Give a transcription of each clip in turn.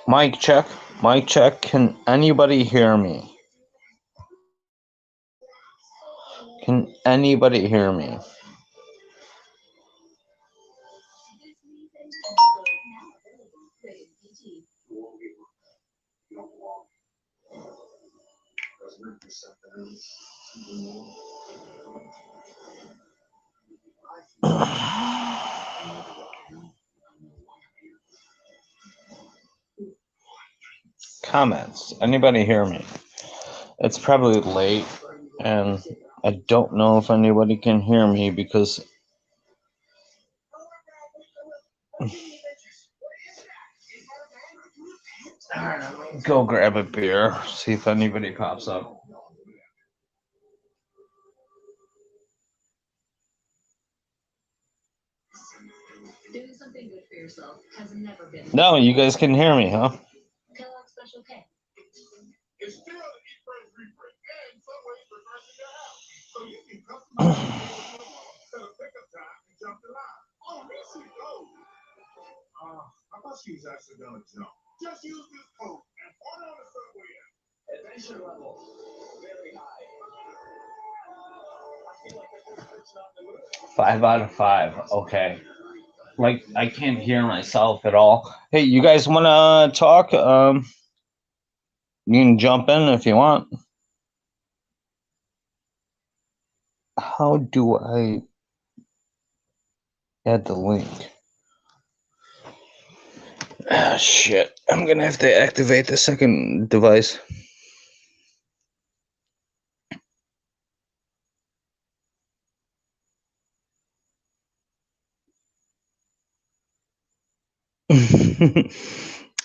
Mic check. Mic check. Can anybody hear me? Can anybody hear me? Comments. Anybody hear me? It's probably late, and I don't know if anybody can hear me because go grab a beer, see if anybody pops up. No, you guys can hear me, huh? Five out of five. Okay. Like I can't hear myself at all. Hey, you guys want to talk? You can jump in if you want. How do I add the link? Ah, shit. I'm gonna have to activate the second device.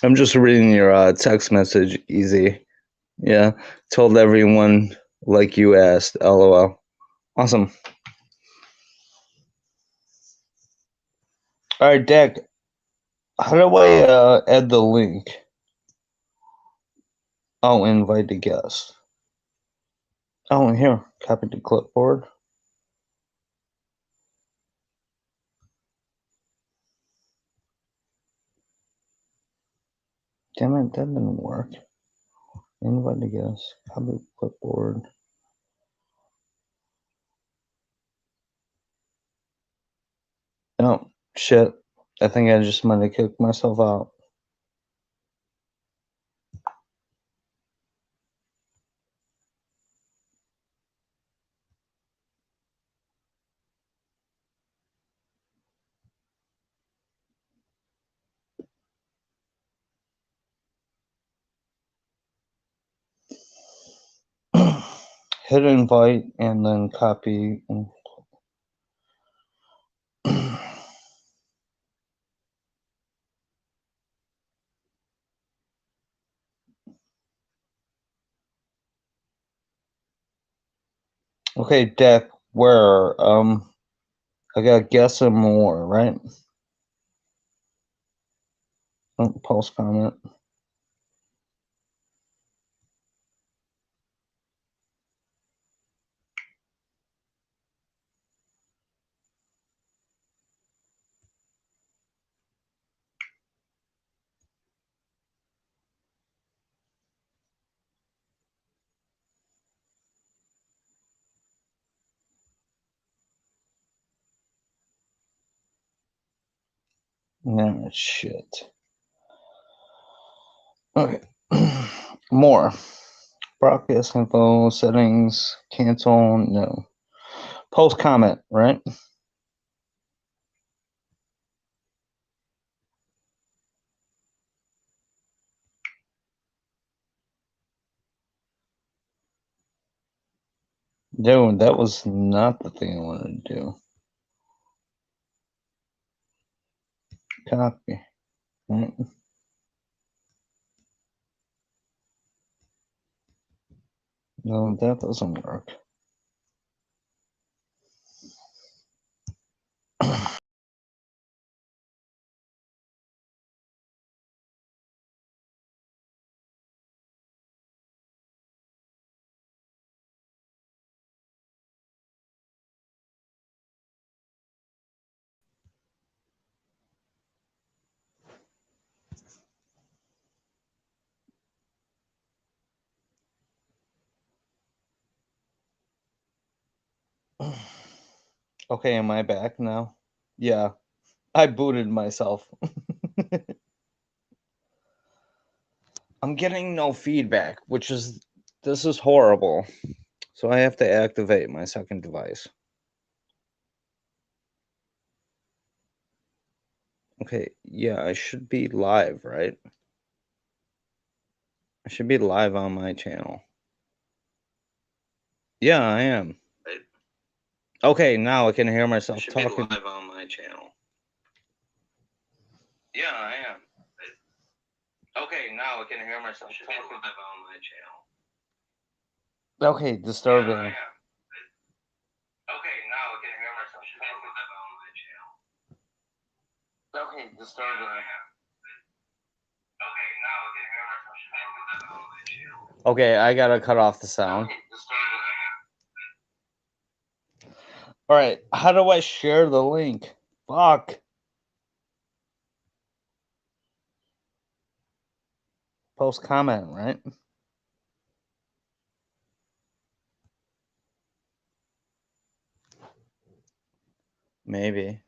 I'm just reading your text message, easy. Yeah, told everyone like you asked. LOL. Awesome. All right, Dak. How do I add the link? Oh, invite the guest. Oh, here, copy the clipboard. Damn it, that didn't work. Invite the guest, copy the clipboard. Oh, shit. I think I just might have kicked myself out. Hit invite and then copy. Okay, Dak, where? I got guess and more, right? Oh, post comment. Nah, shit. Okay. More. Broadcast info, settings, cancel, no. Post comment, right? Dude, that was not the thing I wanted to do. Copy. Right. No, that doesn't work. Okay, am I back now? Yeah, I booted myself. I'm getting no feedback, this is horrible. So I have to activate my second device. Okay, yeah, I should be live, right? I should be live on my channel. Yeah, I am. Okay, now I can hear myself talking. Be live on my channel. Yeah, I am. Okay, now I can hear myself talking. Be live on my channel. Okay, disturbing. Yeah, I am. Okay, now I can hear myself talking live on my channel. Okay, disturbing. Yeah, I am. Okay, now I can hear myself talking live on my channel. Okay, I gotta cut off the sound. Okay, all right, how do I share the link? Fuck. Post comment, right? Maybe.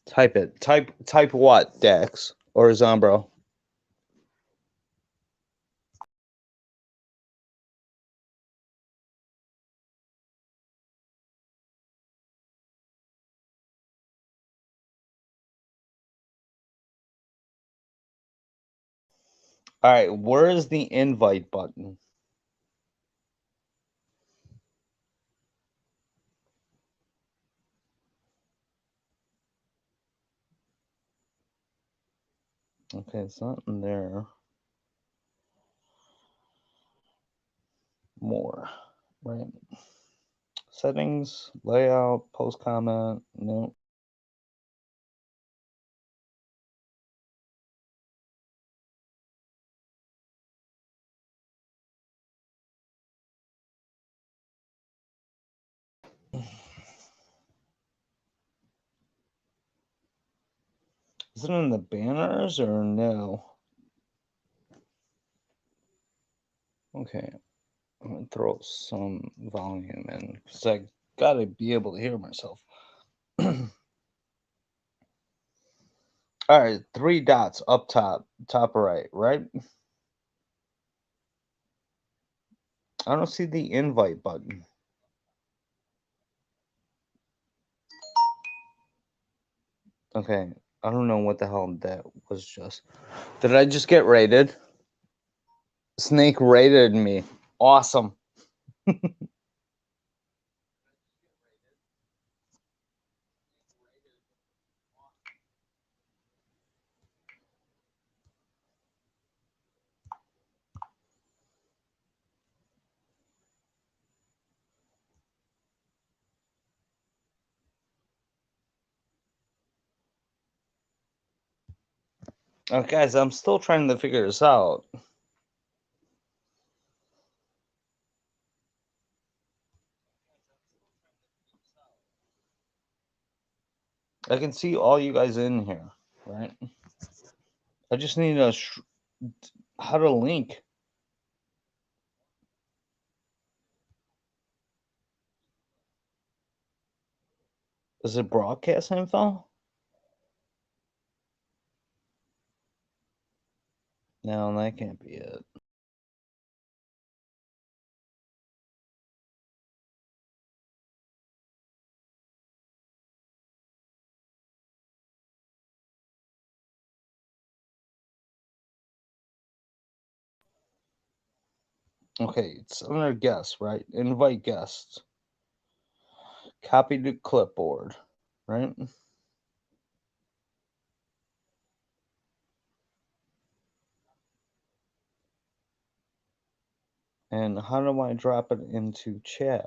Type it. Type what, Dex or Zombro? All right, where is the invite button? Okay, it's not in there. More, right? Settings, layout, post comment. No. Is it in the banners or no? Okay, I'm gonna throw some volume in because I gotta be able to hear myself. All right, 3 dots up top right, right? I don't see the invite button. Okay, I don't know what the hell that was just. Did I just get raided? Snake raided me. Awesome. Guys, I'm still trying to figure this out. I can see all you guys in here, right? I just need how to link. Is it broadcast info? No, that can't be it. Okay, it's under guests, right? Invite guests. Copy to clipboard, right? And how do I drop it into chat?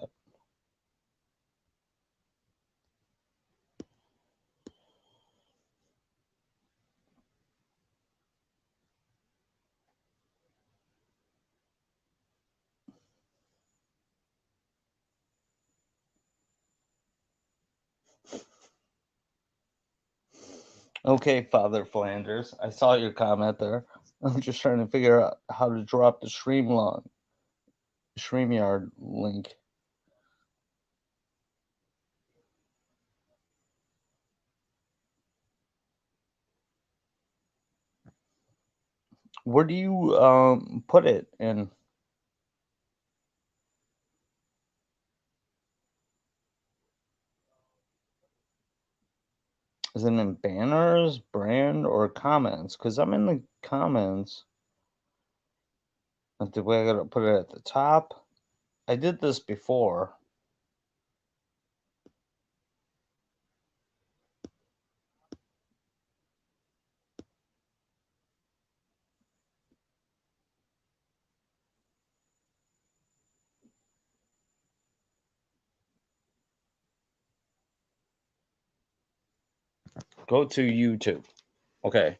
Okay, Father Flanders, I saw your comment there. I'm just trying to figure out how to drop the StreamYard link. Where do you put it in? Is it in banners, brand, or comments? Because I'm in the comments. The way I gotta put it at the top. I did this before. Go to YouTube. Okay.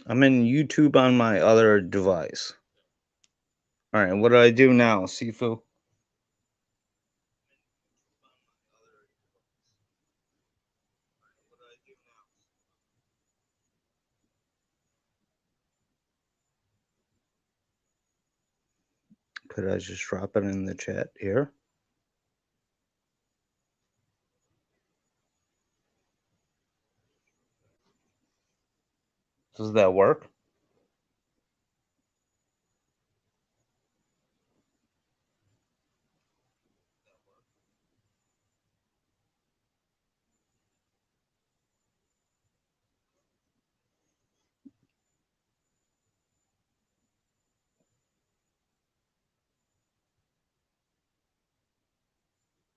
I'm in YouTube on my other device. All right. What do I do now, Sifu? Could I just drop it in the chat here? Does that work?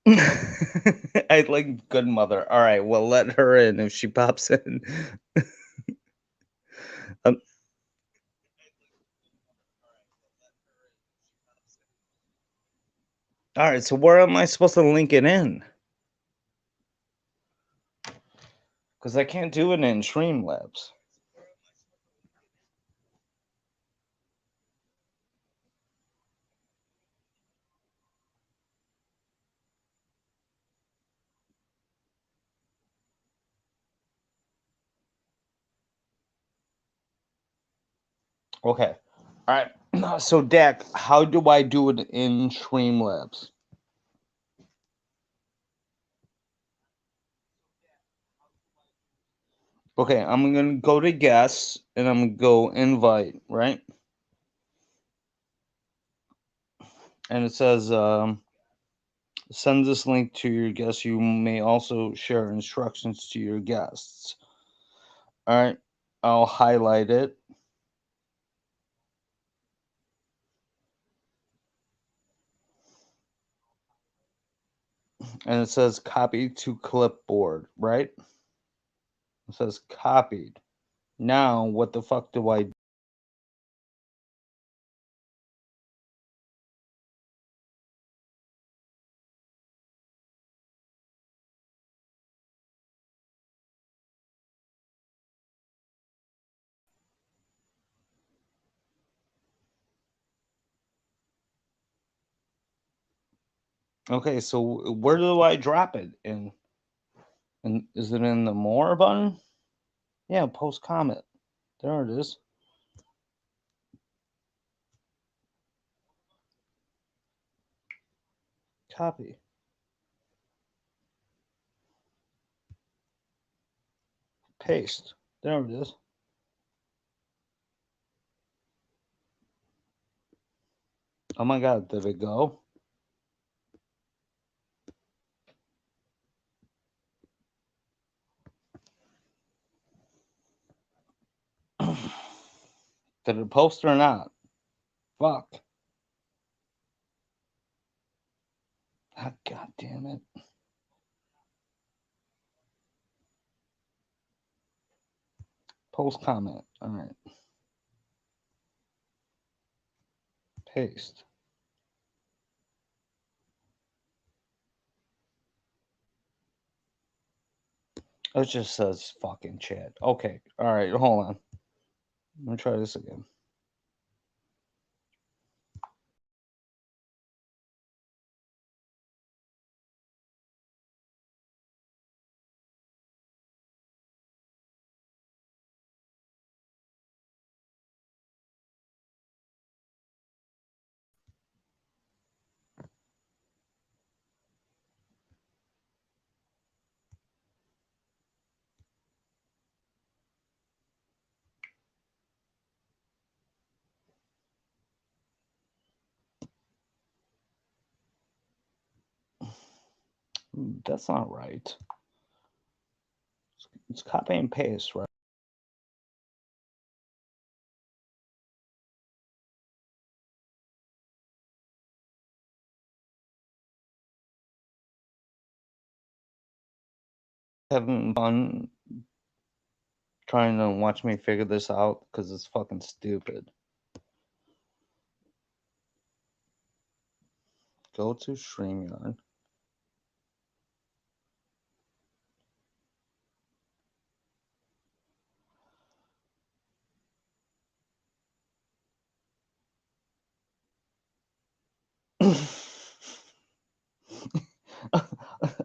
I like good mother. All right, well, let her in if she pops in. um, all right, so where am I supposed to link it in? Because I can't do it in Streamlabs. Okay. All right. So, Dak, how do I do it in Streamlabs? Okay, I'm gonna go to guests and I'm gonna go invite, right? And it says send this link to your guests. You may also share instructions to your guests. All right, I'll highlight it. And it says copy to clipboard, right? It says copied. Now, what the fuck do I do? Okay, so where do I drop it? And is it in the more button? Yeah, post comment. There it is. Copy. Paste. There it is. Oh my god, did it go? Did it post or not? Fuck. Ah, god damn it. Post comment. Alright. Paste. It just says fucking chat. Okay. Alright, hold on. Let me try this again. That's not right. It's copy and paste, right? Having fun trying to watch me figure this out because it's fucking stupid. Go to StreamYard.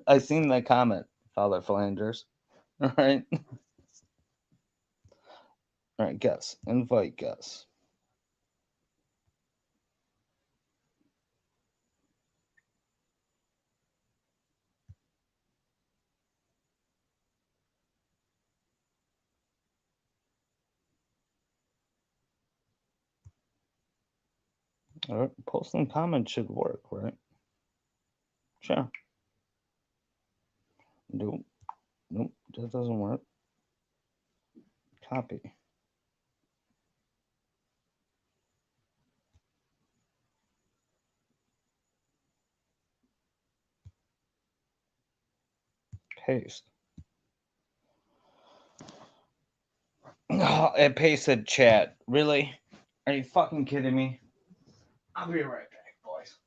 I seen that comment, Father Flanders. All right. All right, guess. Invite guess. All right, posting comments should work, right? Sure. Nope. Nope. That doesn't work. Copy. Paste. Oh, it pasted chat. Really? Are you fucking kidding me? I'll be right back, boys.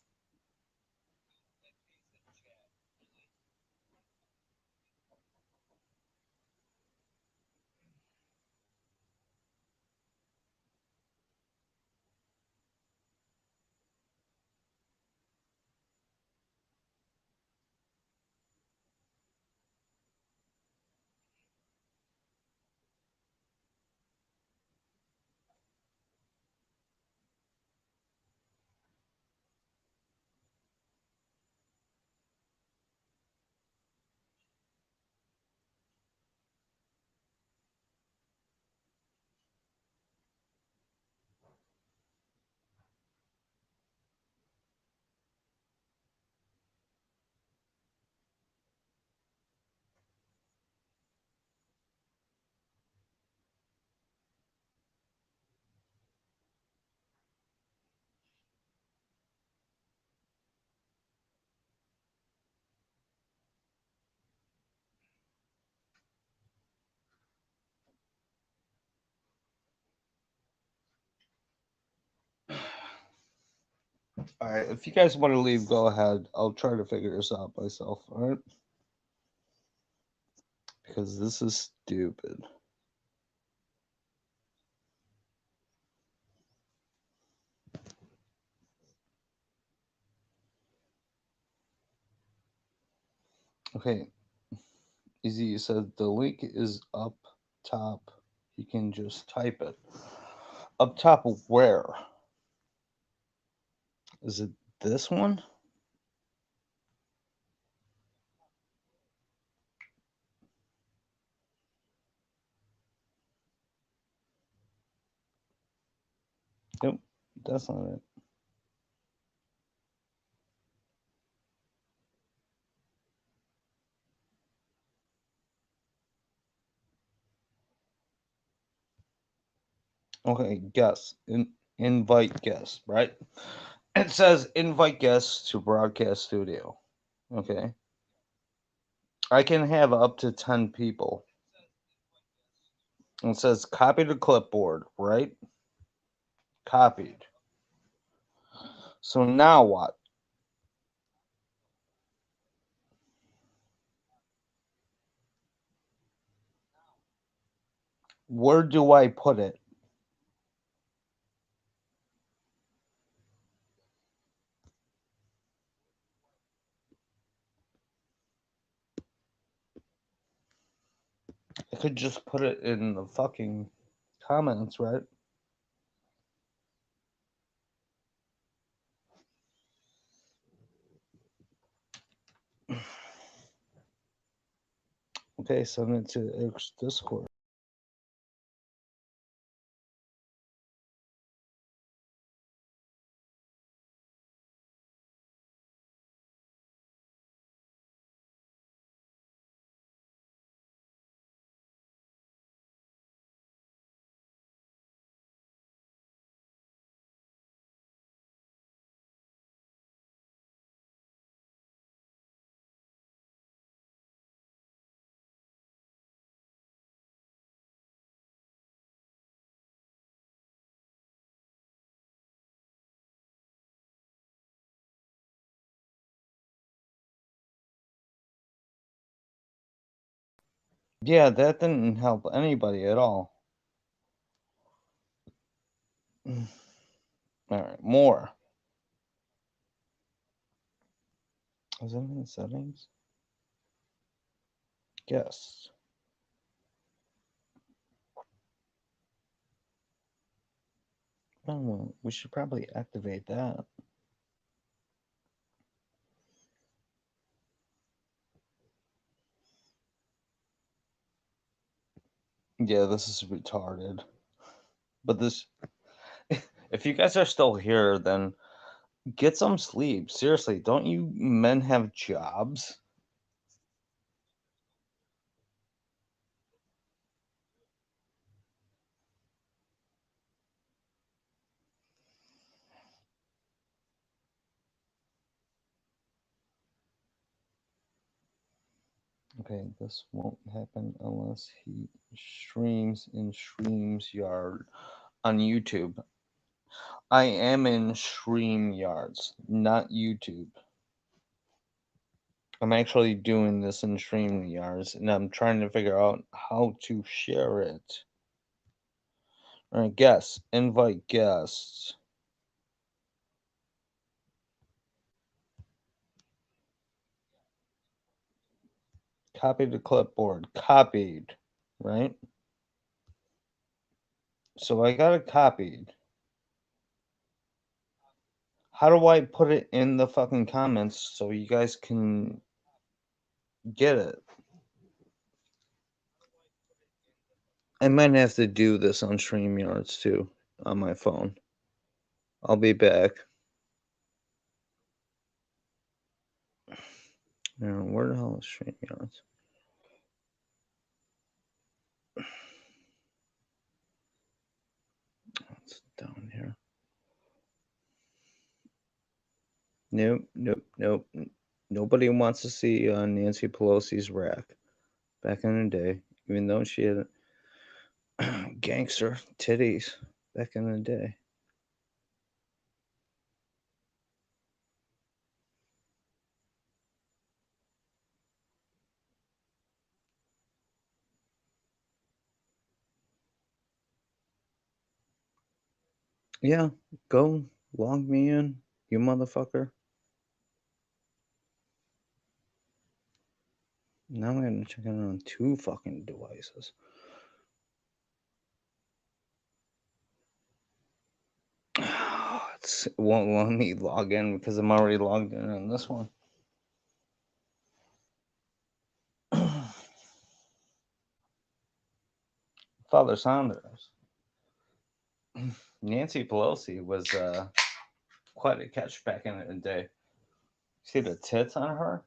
All right, if you guys want to leave, go ahead. I'll try to figure this out myself. All right, because this is stupid. Okay, Easy said the link is up top. You can just type it. Up top of where? Is it this one? Nope, that's not it. Okay, guest. Invite guest, right? It says invite guests to broadcast studio. Okay. I can have up to 10 people. It says copy to clipboard, right? Copied. So now what? Where do I put it? I could just put it in the fucking comments, right? Okay, send it to X Discord. Yeah, that didn't help anybody at all. All right, more. Is it in the settings? Yes. Oh, well, we should probably activate that. Yeah, this is retarded. But this, if you guys are still here, then get some sleep. Seriously, don't you men have jobs? Okay, this won't happen unless he streams in StreamYard on YouTube. I am in StreamYards, not YouTube. I'm actually doing this in StreamYards, and I'm trying to figure out how to share it. All right, guests, invite guests. Copy to clipboard. Copied, right? So I got it copied. How do I put it in the fucking comments so you guys can get it? I might have to do this on StreamYards too on my phone. I'll be back. Where the hell is StreamYards? It's down here. Nope. Nobody wants to see Nancy Pelosi's rack back in the day, even though she had gangster titties back in the day. Yeah, go log me in, you motherfucker. Now I'm gonna check it on 2 fucking devices. It won't let me log in because I'm already logged in on this one. Father Saunders. Nancy Pelosi was quite a catch back in the day. See the tits on her?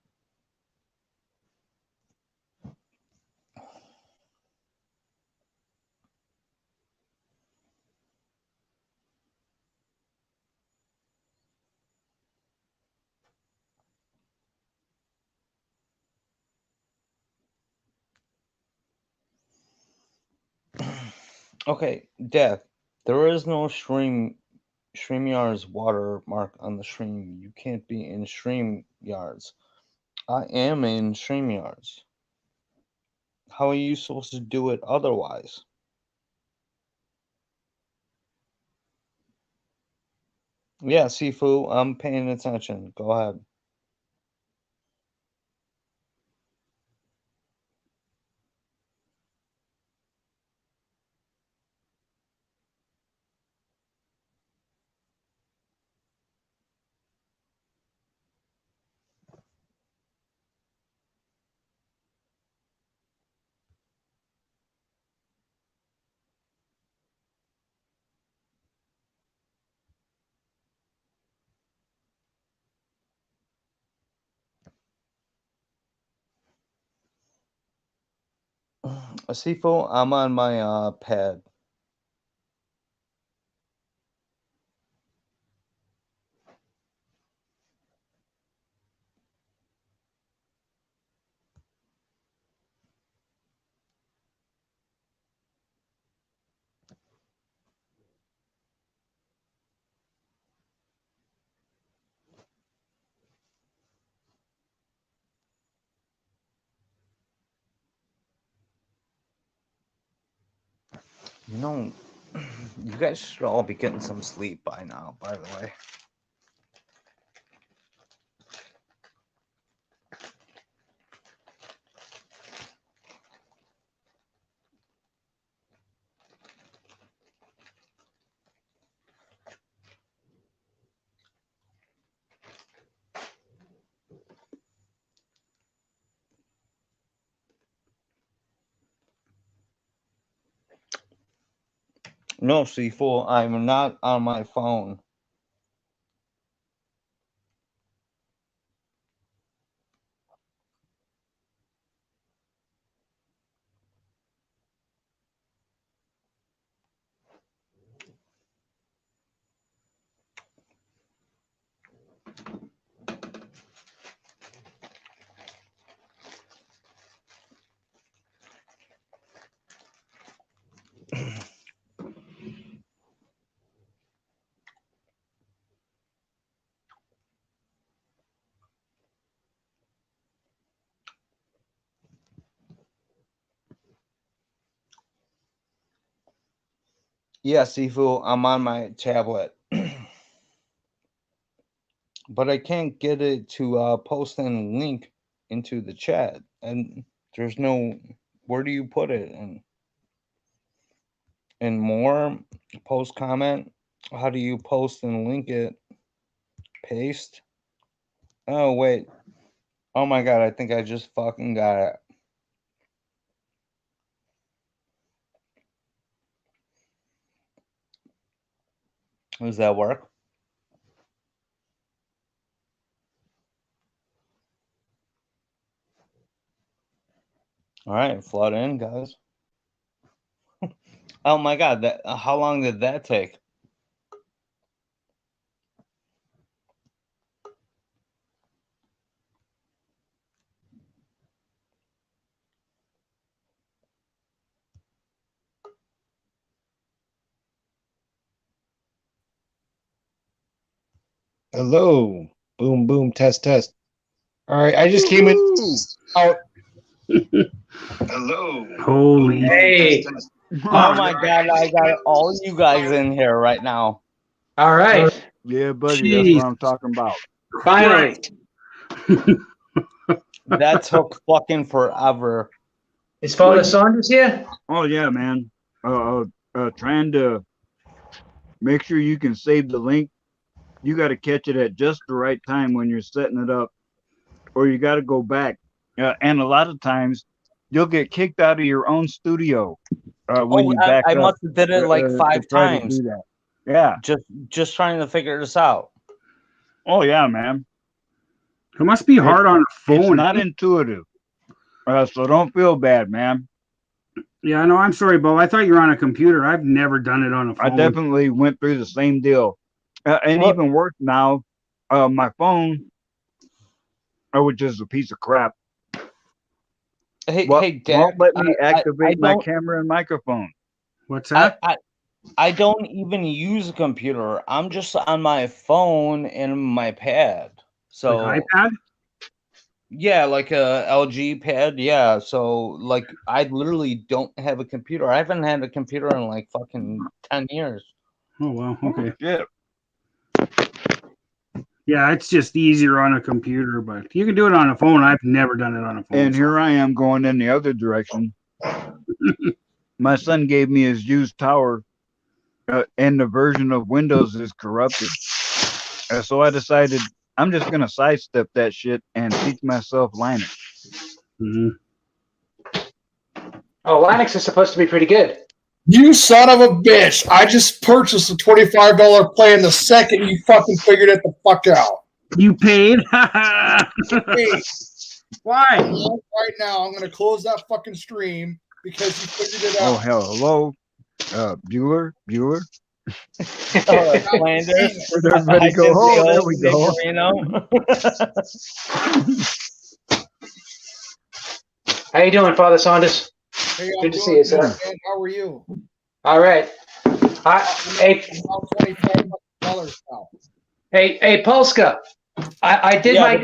Okay, Death. There is no StreamYards watermark on the stream. You can't be in StreamYards. I am in StreamYards. How are you supposed to do it otherwise? Yeah, Sifu, I'm paying attention. Go ahead. Sifu, I'm on my pad. You know, you guys should all be getting some sleep by now, by the way. No, C4, I'm not on my phone. Yeah, Sifu, I'm on my tablet. But I can't get it to post and link into the chat. And there's no, where do you put it? And more, post comment? How do you post and link it? Paste? Oh, wait. Oh my God, I think I just fucking got it. Does that work? All right, flood in, guys. Oh my God, that how long did that take? Hello. Boom, boom, test, test. All right, I just came in out. Hello. Holy. Hey. Oh my God, I got all you guys in here right now. All right. Yeah, buddy, Jeez. that's what I'm talking about. Finally. That took fucking forever. Is Father Saunders here? Oh yeah, man. Trying to make sure you can save the link. You got to catch it at just the right time when you're setting it up, or you got to go back. And a lot of times, you'll get kicked out of your own studio when you back I up. must have did it like to 5 try to times. do that. Yeah. Just trying to figure this out. Oh yeah, man. It must be hard on a phone. It's not intuitive. So don't feel bad, man. Yeah, no, I'm sorry, Bo. I thought you were on a computer. I've never done it on a phone. I definitely went through the same deal. And Well- even worse now, my phone, which is a piece of crap, Hey, Dad, won't let me activate my don't- camera and microphone. What's that? I don't even use a computer. I'm just on my phone and my pad. So Like iPad? yeah, like a LG pad. Yeah. So like I literally don't have a computer. I haven't had a computer in like fucking 10 years. Oh, well, okay. Yeah. Yeah, it's just easier on a computer, but you can do it on a phone. I've never done it on a phone. And here I am going in the other direction. My son gave me his used tower, and the version of Windows is corrupted. So I decided I'm just going to sidestep that shit and teach myself Linux. Mhm. Oh, Linux is supposed to be pretty good. You son of a bitch. I just purchased a $25 plan the second you fucking figured it the fuck out. You paid? Hey, Why? right now, I'm going to close that fucking stream because you figured it Oh, out. hell. Hello? Bueller? Flanders. Where'd everybody go? Oh, there we go. How you doing, Father Saunders? Hey, I'm Good to see doing you, sir. good, man. How are you? All right. Hey, About $25 now. hey, Polska. I did Yeah,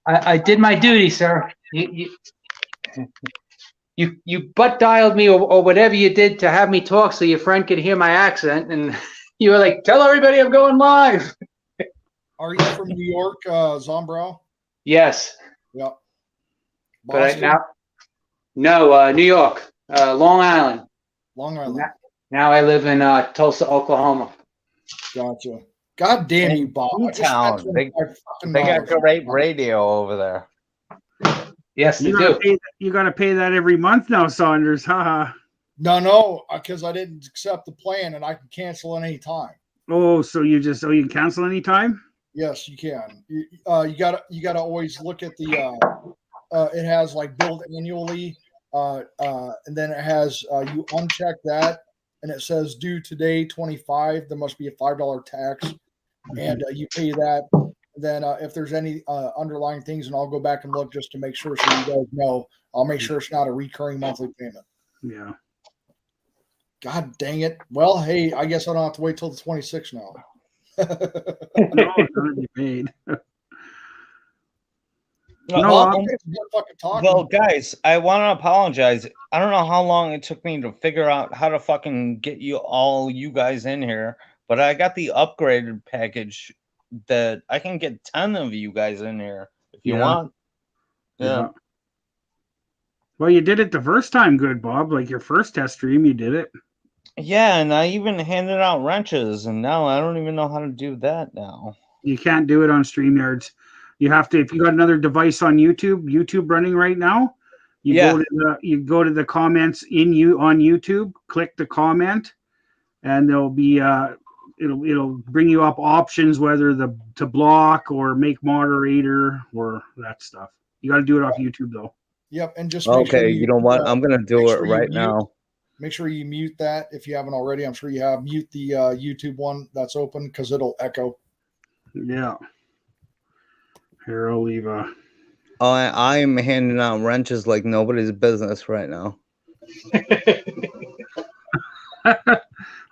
I did my duty, sir. You you butt dialed me or whatever you did to have me talk so your friend could hear my accent, and you were like, "Tell everybody I'm going live." Are you from New York, Zombrow? Yes, Yep. but Boston, no, New York, Long Island. Long Island. Now I live in Tulsa, Oklahoma. Gotcha. God damn you, Bob. I just Town. spent They $25 got great radio over there. Yes, they You do. gotta pay that every month now, Saunders. Haha. No, because I didn't accept the plan and I can cancel at any time. Oh, so you can cancel anytime? Yes, you can. You gotta always look at the. It has like billed annually, and then it has you uncheck that, and it says due today 25. There must be a $5 tax, and you pay that. Then if there's any underlying things, and I'll go back and look just to make sure, so you guys know. I'll make sure it's not a recurring monthly payment. Yeah. God dang it! Well, hey, I guess I don't have to wait till the 26th now. No, it's gonna be paid. Well, guys, I want to apologize. I don't know how long it took me to figure out how to fucking get you guys in here, but I got the upgraded package that I can get 10 of you guys in here if you want. Yeah. Well, you did it the first time, good Bob. Like your first test stream, you did it. Yeah, and I even handed out wrenches, and now I don't even know how to do that now. You can't do it on StreamYards. You have to, if you got another device on YouTube running right now, you go to the comments on YouTube, click the comment, and there'll be it'll bring you up options whether to block or make moderator or that stuff. You got to do it off YouTube though. Yep, and just make sure you know what? I'm gonna do it right now. Make sure you mute that if you haven't already. I'm sure you have. Mute the YouTube one that's open because it'll echo. Yeah. Here, I'll leave a. I'm handing out wrenches like nobody's business right now.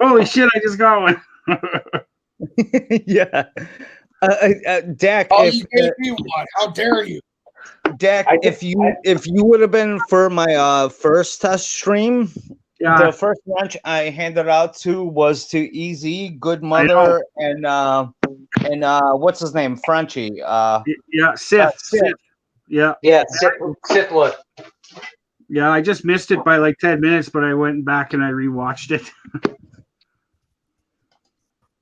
Holy shit! I just got one. Yeah. Dak, Oh, you gave me one. How dare you? Dak, if you would have been for my first test stream, the first wrench I handed out to was to Easy, Good Mother, and what's his name, Frenchie. Sith. Yeah. Sithwood. Yeah, I just missed it by like 10 minutes, but I went back and I rewatched it.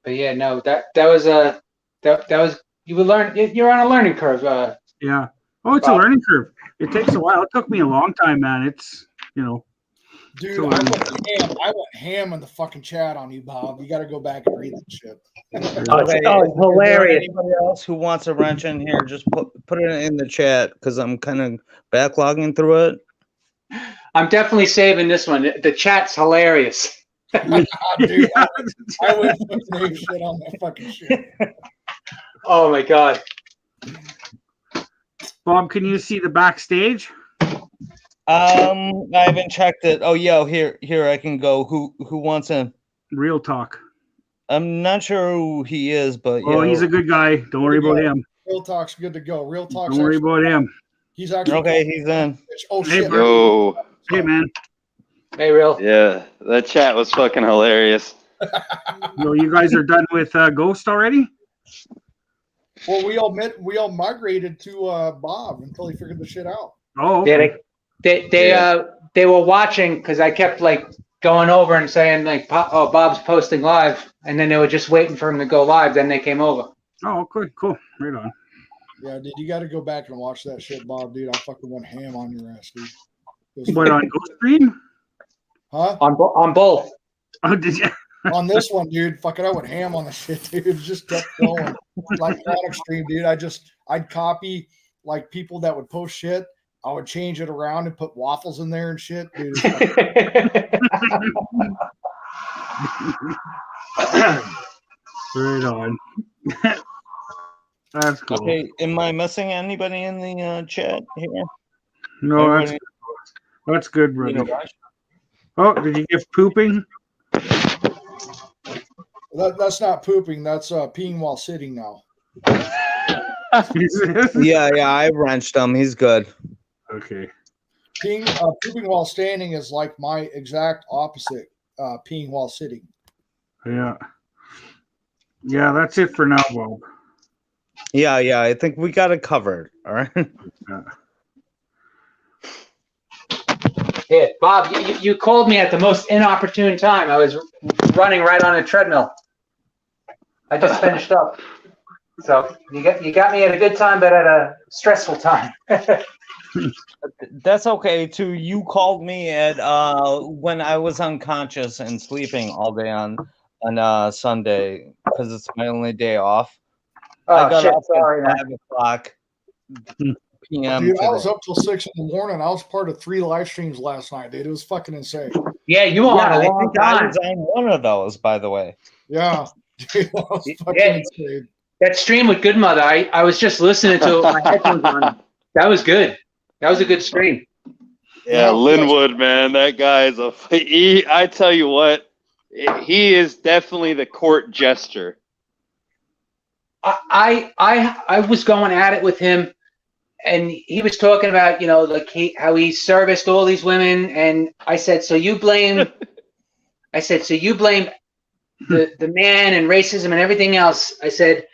But yeah, no, that was you would learn. You're on a learning curve. Yeah. Oh, it's a learning curve. It takes a while. It took me a long time, man. It's Dude, I went ham in the fucking chat on you, Bob. You got to go back and read that shit. It's hilarious. Anybody else who wants a wrench in here, just put it in the chat because I'm kind of backlogging through it. I'm definitely saving this one. The chat's hilarious. Dude, I went fucking shit on that fucking shit. Oh my god. Bob, can you see the backstage? I haven't checked it. Oh, yeah, here I can go. Who wants in? Real Talk. I'm not sure who he is, but he's a good guy. Don't worry about him. Real Talk's good to go. Real Talk's Don't worry about him. He's actually okay. He's in. Oh shit! Yo. Hey man. Hey, Real. Yeah, that chat was fucking hilarious. Yo, you guys are done with Ghost already? Well, we all migrated to Bob until he figured the shit out. Oh, okay. Yeah, they were watching because I kept like going over and saying like, "Oh, Bob's posting live," and then they were just waiting for him to go live. Then they came over. Oh, good, cool, right on. Yeah, dude, you got to go back and watch that shit, Bob. Dude, I fucking went ham on your ass, dude. What on Ghost Stream? Huh? On both. Oh, did you? On this one, dude, fucking, I went ham on the shit, dude. It just kept going. Like Product Stream, dude. I'd copy like people that would post shit. I would change it around and put waffles in there and shit, dude. Right on. That's cool. Okay, am I missing anybody in the chat here? No, that's good, brother. Oh, did you give pooping? That's not pooping. That's peeing while sitting now. Yeah, I wrenched him. He's good. Okay. Pooping while standing is like my exact opposite. Peeing while sitting. Yeah. Yeah, that's it for now, Bob. Yeah, I think we got it covered. All right. Yeah. Yeah, Bob, you called me at the most inopportune time. I was running right on a treadmill. I just finished up. So you got me at a good time, but at a stressful time. That's okay too. You called me at when I was unconscious and sleeping all day on Sunday because it's my only day off. I Oh got shit! up Sorry, at man. 5:00 p.m. Dude, I was today. up till 6 in the morning. I was part of 3 live streams last night, dude. It was fucking insane. Yeah, you were on a I long think I time. was on one of those, by the way. Yeah, dude, that was fucking Yeah. insane. That stream with Good Mother, I was just listening to it with my headphones on. That was good. That was a good stream. Yeah, Yeah, Linwood, man, that guy is I tell you what, he is definitely the court jester. I was going at it with him, and he was talking about, like how he serviced all these women, and I said, so you blame the man and racism and everything else. I said,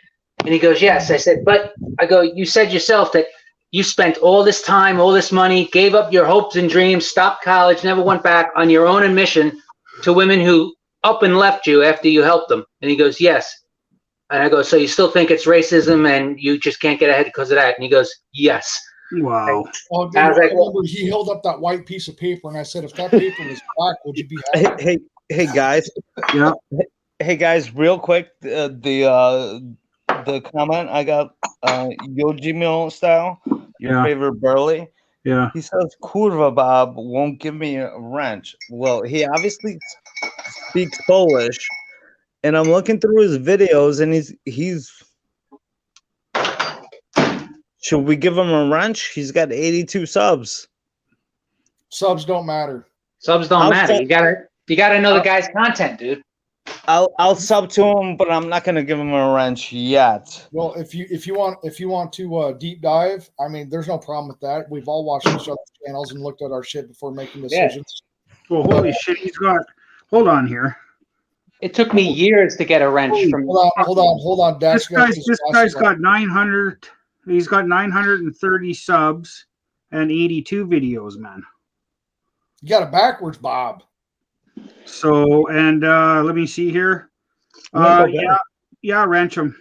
and he goes, yes. I said, but I go, you said yourself that you spent all this time, all this money, gave up your hopes and dreams, stopped college, never went back on your own admission to women who up and left you after you helped them. And he goes, yes. And I go, so you still think it's racism and you just can't get ahead because of that? And he goes, yes. Wow. Oh, dude, I was like, remember he held up that white piece of paper, and I said, if that paper was black, would you be happy? Hey guys. Yeah. Hey guys, real quick, the comment I got, Yojimil style, your Yeah. favorite Burley. Yeah. He says, "Kurva Bob won't give me a wrench." Well, he obviously speaks Polish, and I'm looking through his videos, and he's. Should we give him a wrench? He's got 82 subs. Subs don't matter. Subs don't matter. You gotta know the guy's content, dude. I'll sub to him, but I'm not gonna give him a wrench yet. Well, if you want to deep dive, I mean, there's no problem with that. We've all watched each other's channels and looked at our shit before making decisions. Well, holy shit, he's got. Hold on here. It took me years to get a wrench from. Hold on. This guy's got 900. He's got 930 subs and 82 videos, man. You got it backwards, Bob. So, and let me see here. Wrench him.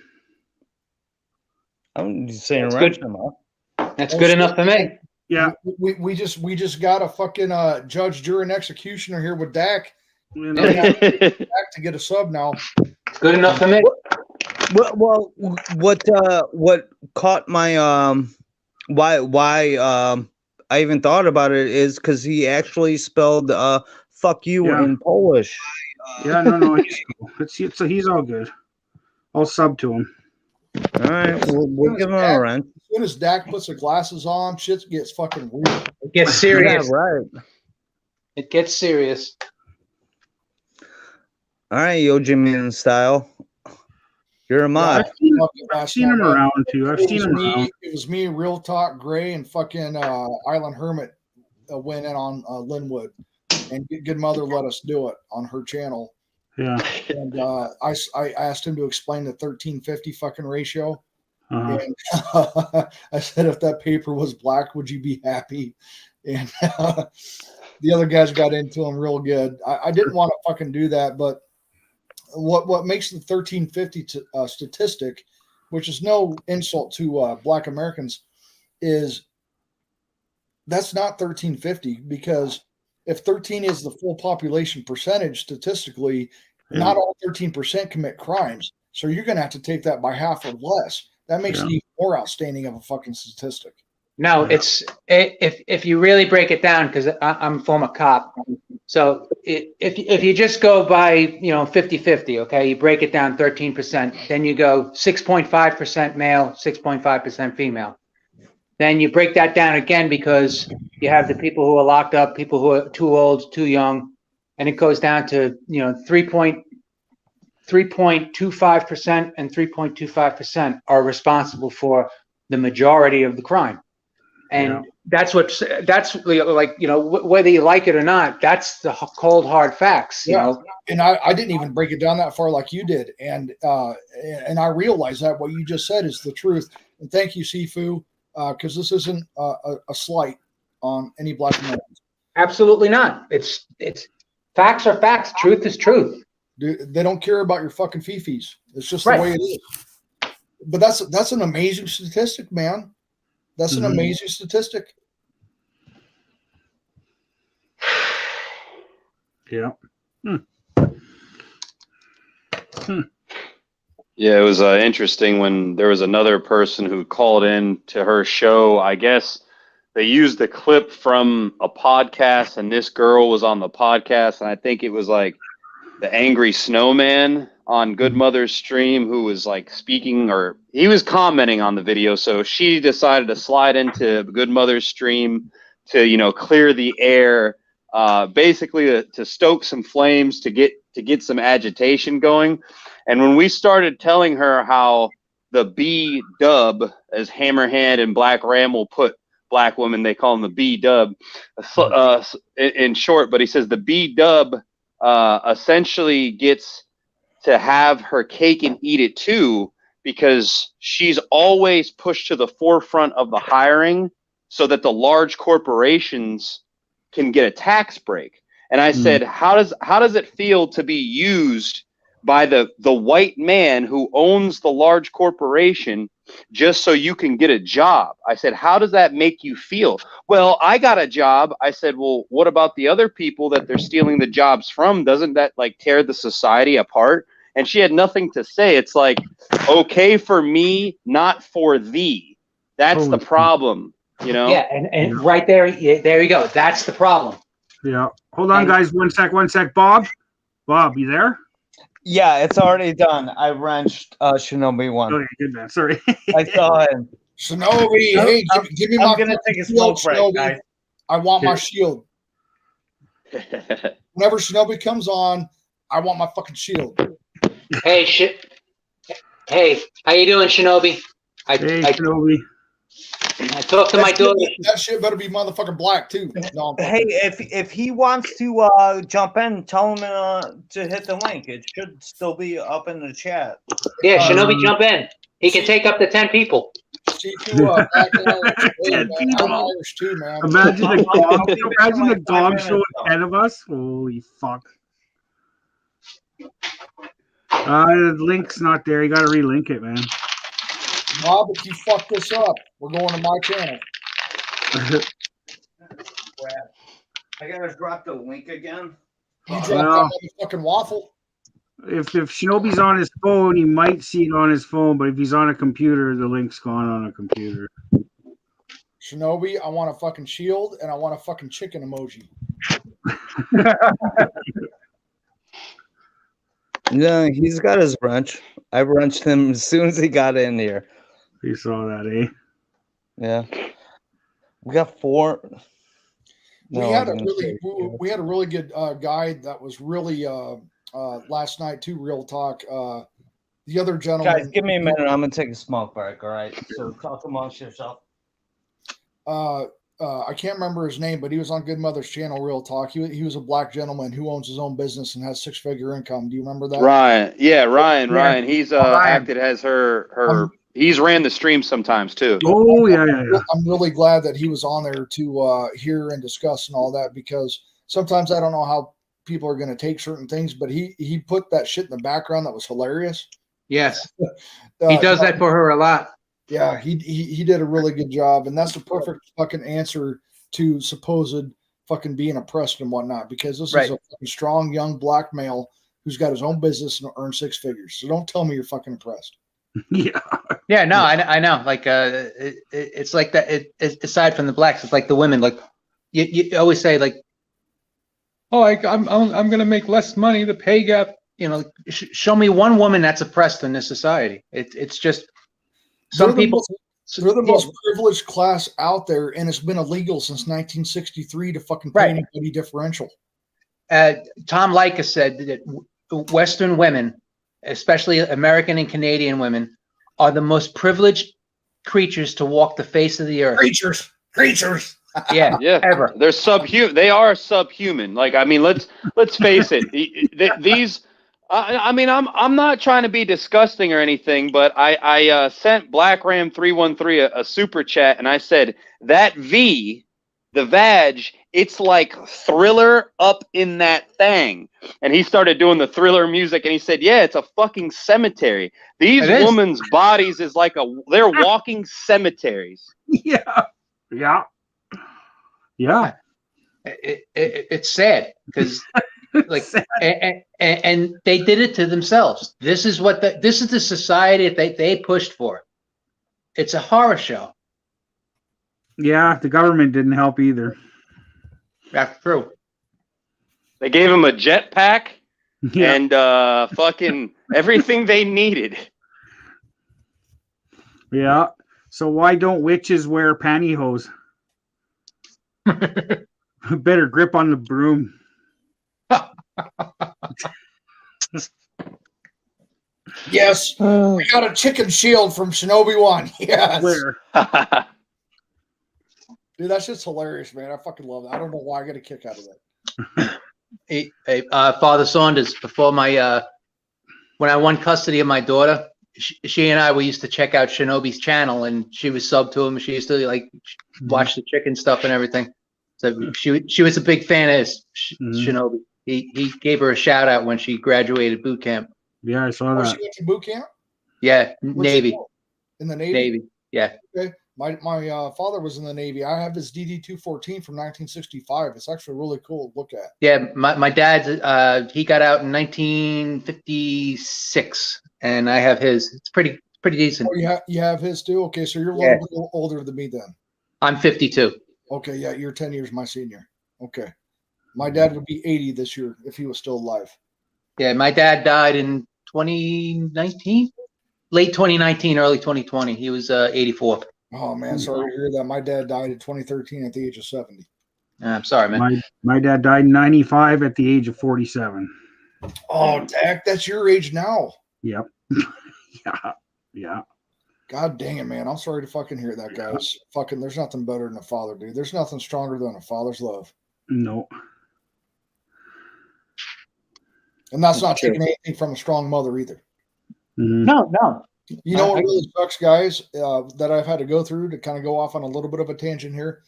I'm just saying That's wrench good. him up. That's good enough for me. Yeah. We just got a fucking judge, jury, and executioner here with Dak. You know, Dak to get a sub now. It's good enough for me. Well, what caught my why I even thought about it is because he actually spelled "fuck you" Yeah. in Polish. Yeah, no, so he's all good. I'll sub to him. All right, we'll give him a wrench. As soon as Dak puts the glasses on, shit gets fucking weird. It gets serious. Yeah, right. It gets serious. All right, Yoji Man style. You're a mod. I've seen him around too. I've seen him around. It was me, Real Talk Gray, and fucking Island Hermit went in on Linwood, and Good Mother let us do it on her channel. Yeah. And I asked him to explain the 1350 fucking ratio. Uh-huh. And I said, if that paper was black, would you be happy? And the other guys got into him real good. I didn't want to fucking do that, but what makes the 1350 statistic, which is no insult to Black Americans, is that's not 1350, because if 13 is the full population percentage statistically, not all 13% commit crimes. So you're going to have to take that by half or less. That makes it even more outstanding of a fucking statistic. No, it's if you really break it down, because I'm a former cop. So if you just go by 50-50, okay, you break it down 13%, then you go 6.5% male, 6.5% female. Then you break that down again because you have the people who are locked up, people who are too old, too young, and it goes down to 3.25% and 3.25% are responsible for the majority of the crime. And that's like, you know, whether you like it or not, that's the cold hard facts, you know. And I didn't even break it down that far like you did, and I realize that what you just said is the truth. And thank you, Sifu, because this isn't a slight on any Black Americans. Absolutely not. It's facts are facts. Truth is truth. Dude, they don't care about your fucking fifis. It's just the way it is. But that's an amazing statistic, man. That's an amazing statistic. Yeah. Yeah, it was interesting when there was another person who called in to her show. I guess they used the clip from a podcast, and this girl was on the podcast, and I think it was like the Angry Snowman on Good Mother's stream who was like speaking, or he was commenting on the video. So she decided to slide into Good Mother's stream to, you know, clear the air, basically to stoke some flames, to get some agitation going. And when we started telling her how the B-dub, as Hammerhand and Black Ram will put Black women, they call them the B-dub in short, but he says the B-dub essentially gets to have her cake and eat it too, because she's always pushed to the forefront of the hiring so that the large corporations can get a tax break. And I said, how does it feel to be used by the white man who owns the large corporation just so you can get a job? I said, how does that make you feel? Well, I got a job. I said, well, what about the other people that they're stealing the jobs from? Doesn't that like tear the society apart? And she had nothing to say. It's like, okay for me, not for thee. That's the problem, you know? Yeah, and right there you go. That's the problem. Yeah. Hold on, guys. One sec. Bob, you there? Yeah, it's already done. I wrenched Shinobi one. Okay, good man. Sorry. I saw him. Shinobi, hey, give me my. I'm gonna take a smoke break, guys. I want my shield. Whenever Shinobi comes on, I want my fucking shield. Hey, Hey, how you doing, Shinobi? Shinobi. I talked to my daughter. That shit better be motherfucking black too. No, hey, if he wants to jump in, tell him to hit the link. It should still be up in the chat. Yeah, Shinobi, jump in. He can take up to 10 people. Imagine the dog show ahead of us. Holy fuck. The link's not there. You got to relink it, man. Bob, if you fuck this up, we're going to my channel. I gotta drop the link again. You dropped that fucking waffle. If Shinobi's on his phone, he might see it on his phone, but if he's on a computer, the link's gone on a computer. Shinobi, I want a fucking shield and I want a fucking chicken emoji. No, he's got his wrench. I wrenched him as soon as he got in here. You saw that, eh? Yeah. We got 4. We had a really good guide that was really last night too. Real talk. The other gentleman. Guys, give me a minute. I'm gonna take a smoke break. All right. So talk amongst yourself. I can't remember his name, but he was on Good Mother's channel, Real Talk. He was a black gentleman who owns his own business and has 6-figure income. Do you remember that? Ryan. Yeah, Ryan. He's acted as her. He's ran the stream sometimes too. Oh yeah. I'm really glad that he was on there to hear and discuss and all that, because sometimes I don't know how people are going to take certain things, but he put that shit in the background that was hilarious. Yes, he does that for her a lot. Yeah, he did a really good job, and that's the perfect fucking answer to supposed fucking being oppressed and whatnot, because this is a fucking strong young black male who's got his own business and earns 6 figures. So don't tell me you're fucking oppressed. Yeah, no, I know. Like, it's like that. It's aside from the blacks, it's like the women. Like, you always say, like, oh, I'm gonna make less money. The pay gap. You know, show me one woman that's oppressed in this society. It's just some people. They're the most privileged class out there, and it's been illegal since 1963 to fucking pay anybody differential. Tom Leykis said that Western women, especially American and Canadian women, are the most privileged creatures to walk the face of the earth. Creatures. creatures. Yeah, Yeah, ever. they're subhuman. They are subhuman. Like, I mean, let's face it. These, I mean, I'm not trying to be disgusting or anything, but I sent Black Ram 313 a super chat, and I said that V, the vag, it's like Thriller up in that thing. And he started doing the Thriller music, and he said, "Yeah, it's a fucking cemetery. These It is. women's bodies is like they're walking cemeteries." Yeah. Yeah. Yeah. It's sad because like and they did it to themselves. This is what this is the society that they pushed for. It's a horror show. Yeah. The government didn't help either. That's true. They gave him a jetpack Yeah. and fucking everything they needed. Yeah. So why don't witches wear pantyhose? Better grip on the broom. Yes, we got a chicken shield from Shinobi One. Yes, Where? dude, that's just hilarious, man. I fucking love that. I don't know why I get a kick out of that. Hey, Father Saunders, before my when I won custody of my daughter, she and I we used to check out Shinobi's channel, and she was sub to him. She used to like watch the chicken stuff and everything. So she was a big fan of Shinobi. He gave her a shout out when she graduated boot camp. Yeah, I saw Oh, that. she went to boot camp? Yeah, Where'd she Navy. go? In the Navy? Navy. Yeah. Okay. My father was in the Navy. I have his DD-214 from 1965. It's actually really cool to look at. Yeah, my dad he got out in 1956, and I have his. It's pretty decent. Oh, you have his too? Okay, so you're a Yeah. little bit older than me then. I'm 52. Okay, yeah, you're 10 years my senior. Okay. My dad would be 80 this year if he was still alive. Yeah, my dad died in 2019, late 2019, early 2020. He was 84. Oh man, sorry to hear that. My dad died in 2013 at the age of 70. I'm sorry, man. My dad died in 95 at the age of 47. Oh, Dak, that's your age now. Yep. Yeah. God dang it, man. I'm sorry to fucking hear that, guys. Fucking, there's nothing better than a father, dude. There's nothing stronger than a father's love. No. And that's not taking anything from a strong mother either. Mhm. No. You know what really sucks, guys, that I've had to go through to kind of go off on a little bit of a tangent here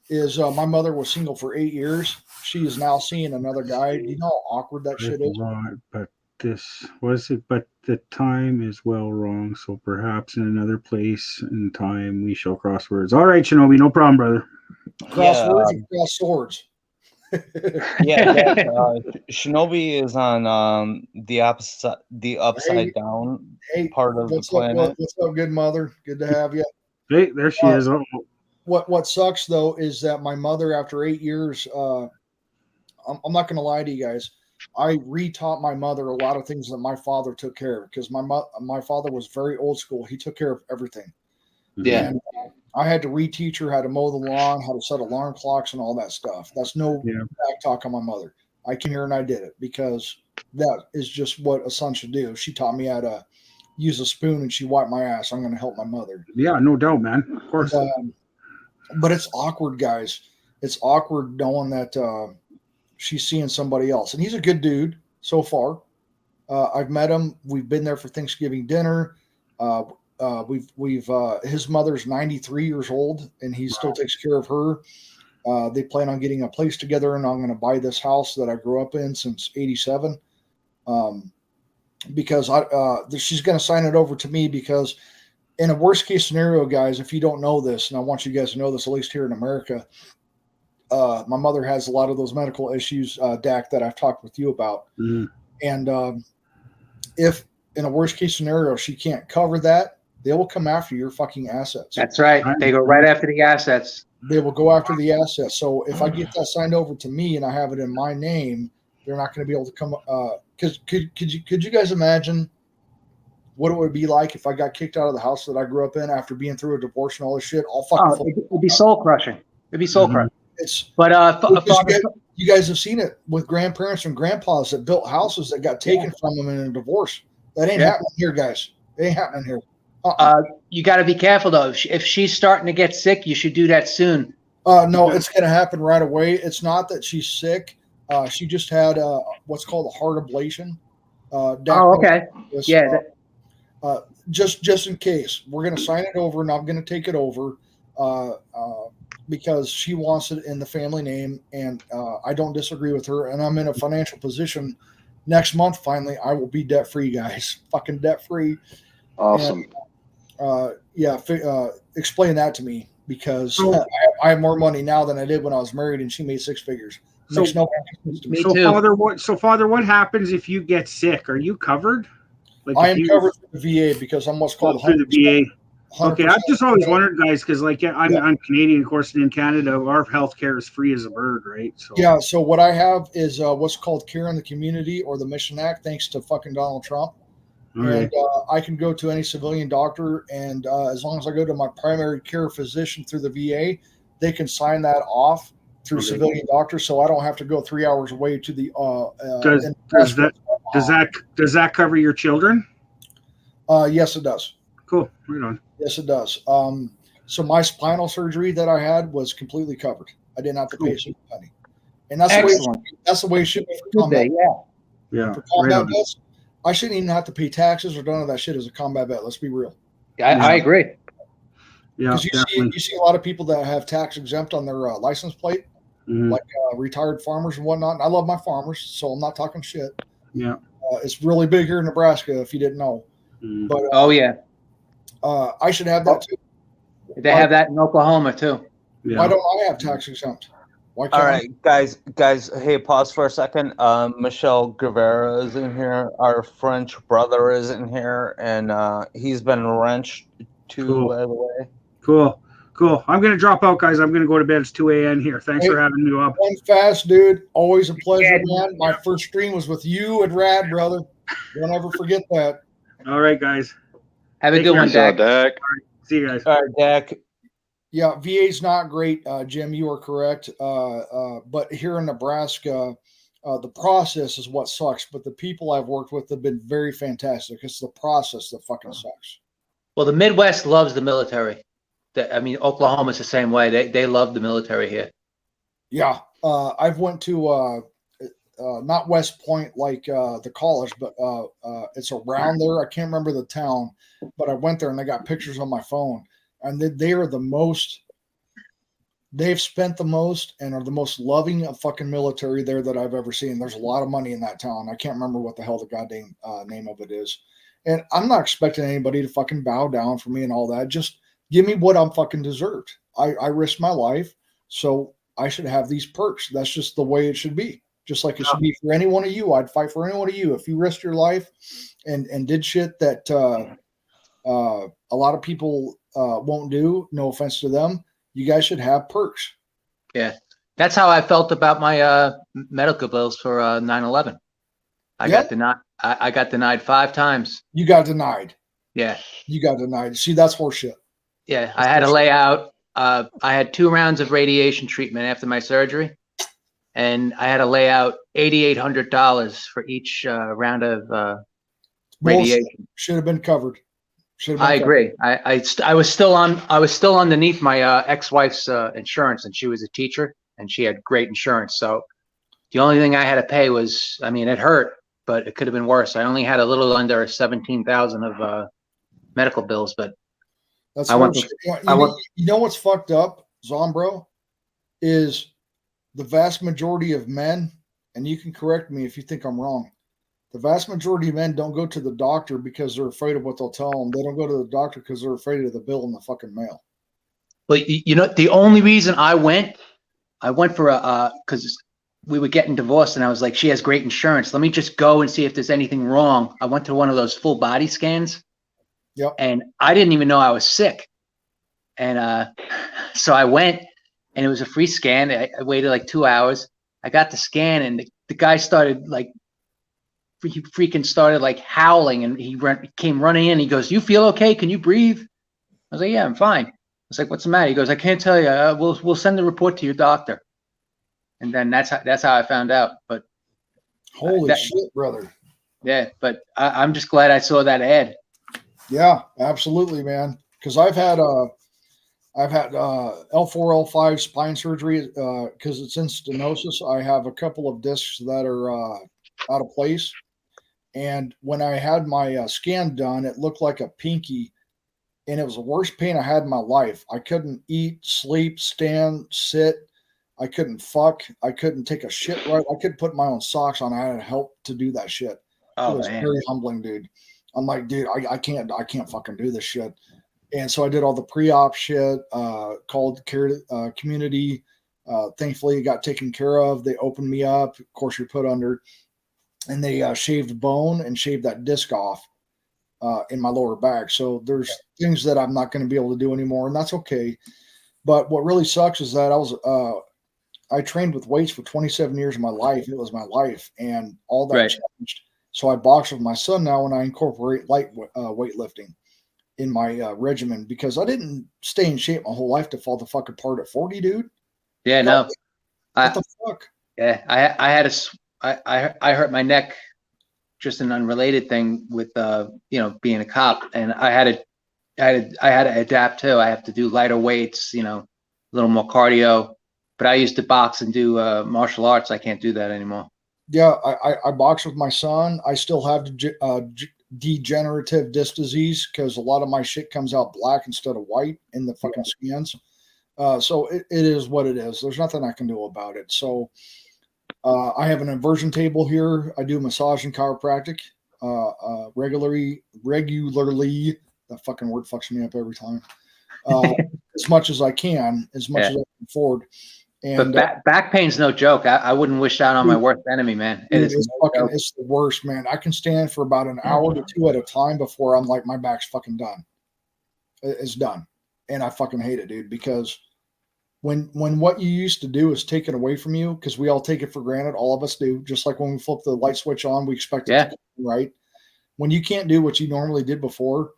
is my mother was single for 8 years. She is now seeing another guy. Do you know how awkward that shit is? Right, but this was it. But the time is well wrong. So perhaps in another place and time we shall cross words. All right, Shinobi, no problem, brother. Cross words and cross swords. Yeah, Shinobi is on the upside down Hey, part of the what's up, planet. what's up, good mother? Good to have you. Hey, there she is. Oh, What sucks though is that my mother, after 8 years, I'm not going to lie to you guys. I retaught my mother a lot of things that my father took care of because my father was very old school. He took care of everything. Yeah. And I had to reteach her how to mow the lawn, how to set alarm clocks, and all that stuff. That's no back talk on my mother. I came here and I did it because that is just what a son should do. She taught me how to use a spoon and she wiped my ass. I'm going to help my mother. yeah, no doubt, man. Of course. But it's awkward, guys. It's awkward knowing that she's seeing somebody else. And he's a good dude so far. I've met him. We've been there for Thanksgiving dinner. We've his mother's 93 years old and he still takes care of her. They plan on getting a place together and I'm going to buy this house that I grew up in since 87. Because she's going to sign it over to me because in a worst case scenario, guys, if you don't know this, and I want you guys to know this, at least here in America, my mother has a lot of those medical issues, Dak, that I've talked with you about. Mhm. And if in a worst case scenario, she can't cover that, they will come after your fucking assets. That's right. They go right after the assets. They will go after the assets. So if I get that signed over to me and I have it in my name, they're not going to be able to come. Because could you guys imagine what it would be like if I got kicked out of the house that I grew up in after being through a divorce and all this shit? All fucking. It'd be soul crushing. It'd be soul crushing. It's. But you guys have seen it with grandparents and grandpas that built houses that got taken from them in a divorce. That ain't happening here, guys. It ain't happening here. You got to be careful though. If she's starting to get sick, you should do that soon. No, it's going to happen right away. It's not that she's sick. She just had what's called a heart ablation. Okay. Yeah. Just in case, we're going to sign it over, and I'm going to take it over because she wants it in the family name, and I don't disagree with her. And I'm in a financial position. Next month, finally, I will be debt free, guys. Fucking debt free. Awesome. And, explain that to me, because I have more money now than I did when I was married, and she made six figures. So, Father, what happens if you get sick? Are you covered? Like I am covered through the VA because I'm what's called through the VA. Okay, I've just always wondered, guys, because I'm Canadian, of course, and in Canada, our healthcare is free as a bird, right? So yeah. So what I have is what's called Care in the Community, or the Mission Act, thanks to fucking Donald Trump. And I can go to any civilian doctor, and as long as I go to my primary care physician through the VA, they can sign that off through civilian doctor, so I don't have to go 3 hours away to the. Does that cover your children? Yes, it does. Cool. Right on. Yes, it does. So my spinal surgery that I had was completely covered. I didn't have to pay a single penny, and that's the way it should be for combat. Yeah. For combat vets, I shouldn't even have to pay taxes or none of that shit as a combat vet. Let's be real. I agree. Yeah, you see a lot of people that have tax exempt on their license plate, like retired farmers and whatnot. And I love my farmers, so I'm not talking shit. Yeah. It's really big here in Nebraska, if you didn't know. But I should have that too. They have that in Oklahoma too. Yeah. Why don't I have tax exempt? All right, guys. Hey, pause for a second. Michelle Guevara is in here. Our French brother is in here, and he's been wrenched too, by the way. Cool. I'm gonna drop out, guys. I'm gonna go to bed. It's 2 a.m. here. Thanks for having me up. One fast, dude. Always a pleasure, man. My first stream was with you and Rad, brother. Don't ever forget that. All right, guys. Have a good one, Dak. Right, see you guys. All right, Dak. Yeah, VA's not great, Jim. You are correct. But here in Nebraska, the process is what sucks. But the people I've worked with have been very fantastic. It's the process that fucking sucks. Well, the Midwest loves the military. Oklahoma's the same way. They love the military here. Yeah, I've went to not West Point like the college, but it's around there. I can't remember the town, but I went there and I got pictures on my phone. And they are the most, they've spent the most and are the most loving of fucking military there that I've ever seen. There's a lot of money in that town. I can't remember what the hell the goddamn name of it is. And I'm not expecting anybody to fucking bow down for me and all that. Just give me what I'm fucking deserved. I risked my life, so I should have these perks. That's just the way it should be. Just like it should be for any one of you. I'd fight for any one of you. If you risked your life and did shit that a lot of people won't do, no offense to them, you guys should have perks. Yeah. That's how I felt about my medical bills for 9/11. I got denied 5 times. You got denied. Yeah. You got denied. See, that's horseshit. Yeah. I had to lay out. I had 2 rounds of radiation treatment after my surgery, and I had to lay out $8,800 for each round of radiation. Should have been covered. I agree. I was still underneath my ex-wife's insurance, and she was a teacher, and she had great insurance. So the only thing I had to pay was, it hurt, but it could have been worse. I only had a little under 17,000 of medical bills, but that's you know what's fucked up, Zombro, is the vast majority of men, and you can correct me if you think I'm wrong. The vast majority of men don't go to the doctor because they're afraid of what they'll tell them. They don't go to the doctor because they're afraid of the bill in the fucking mail. But the only reason I went for because we were getting divorced, and I was like, she has great insurance. Let me just go and see if there's anything wrong. I went to one of those full body scans. Yep. And I didn't even know I was sick. And so I went, and it was a free scan. I waited like 2 hours. I got the scan, and the guy started he freaking started howling, and he came running in. He goes, "You feel okay? Can you breathe?" I was like, "Yeah, I'm fine." I was like, "What's the matter?" He goes, "I can't tell you. We'll send the report to your doctor." And then that's how I found out. But holy shit, brother. Yeah, but I'm just glad I saw that ad. Yeah, absolutely, man. Because I've had L4, L5 spine surgery because it's in stenosis. I have a couple of discs that are out of place. And when I had my scan done, it looked like a pinky, and it was the worst pain I had in my life. I couldn't eat, sleep, stand, sit. I couldn't fuck. I couldn't take a shit right. I couldn't put my own socks on. I had help to do that shit. Oh It was man. very humbling, dude. I'm like, dude, I can't fucking do this shit. And so I did all the pre-op shit, called care community. Thankfully, it got taken care of. They opened me up. Of course, you're put under, and they shaved bone and shaved that disc off in my lower back. So there's things that I'm not going to be able to do anymore, and that's okay. But what really sucks is that I trained with weights for 27 years of my life. It was my life, and all that changed. So I box with my son now, and I incorporate light weightlifting in my regimen because I didn't stay in shape my whole life to fall the fuck apart at 40, dude. Yeah, no. What the fuck? Yeah, I hurt my neck, just an unrelated thing with being a cop, and I had to adapt too. I have to do lighter weights, a little more cardio. But I used to box and do martial arts. I can't do that anymore. Yeah, I box with my son. I still have degenerative disc disease because a lot of my shit comes out black instead of white in the fucking scans. So it is what it is. There's nothing I can do about it. So I have an inversion table here. I do massage and chiropractic regularly. That fucking word fucks me up every time. As much as I can, as much as I can afford. And but back pain's no joke. I wouldn't wish that on my worst enemy, man. It's the worst, man. I can stand for about an hour to two at a time before I'm like, my back's fucking done. It's done. And I fucking hate it, dude, because when what you used to do is taken away from you, because we all take it for granted, all of us do, just like when we flip the light switch on, we expect it to come, right? When you can't do what you normally did before,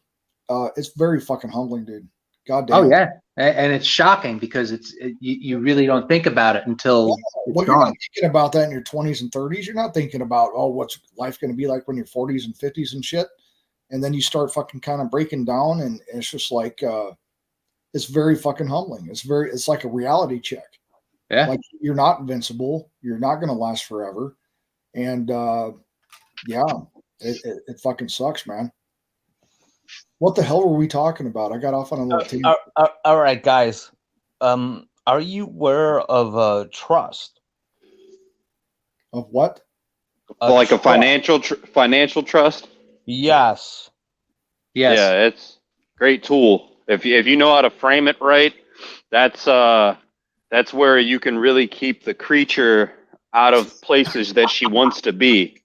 it's very fucking humbling, dude. God damn. Oh yeah, and it's shocking because you really don't think about it until well, you're not thinking about that in your 20s and 30s. You're not thinking about what's life going to be like when you're 40s and 50s and shit. And then you start fucking kind of breaking down, and it's just like it's very fucking humbling. It's like a reality check. Yeah, like you're not invincible. You're not going to last forever, and it fucking sucks, man. What the hell were we talking about? I got off on a little team. All right, guys. Are you aware of trust? Of what? Like a financial trust? Yes. Yeah, it's a great tool. If you know how to frame it right, that's where you can really keep the creature out of places that she wants to be.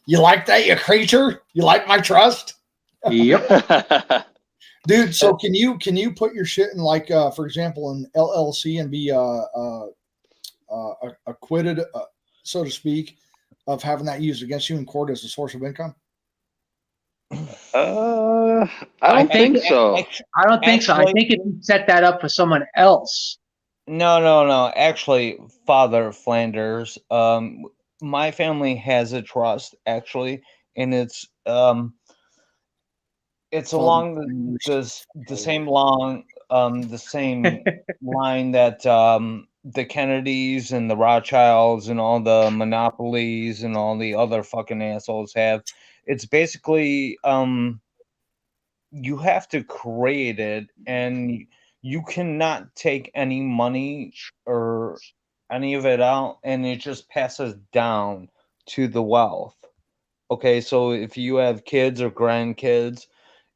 You like that, you creature? You like my trust? Yep. Dude, so can you put your shit in, like for example, an LLC and be acquitted, so to speak, of having that used against you in court as a source of income? I don't think so. I don't think so. I think if you set that up for someone else. No. Actually, Father Flanders, my family has a trust actually, and it's along the same line that the Kennedys and the Rothschilds and all the monopolies and all the other fucking assholes have. It's basically you have to create it, and you cannot take any money or any of it out, and it just passes down to the wealth. Okay, so if you have kids or grandkids,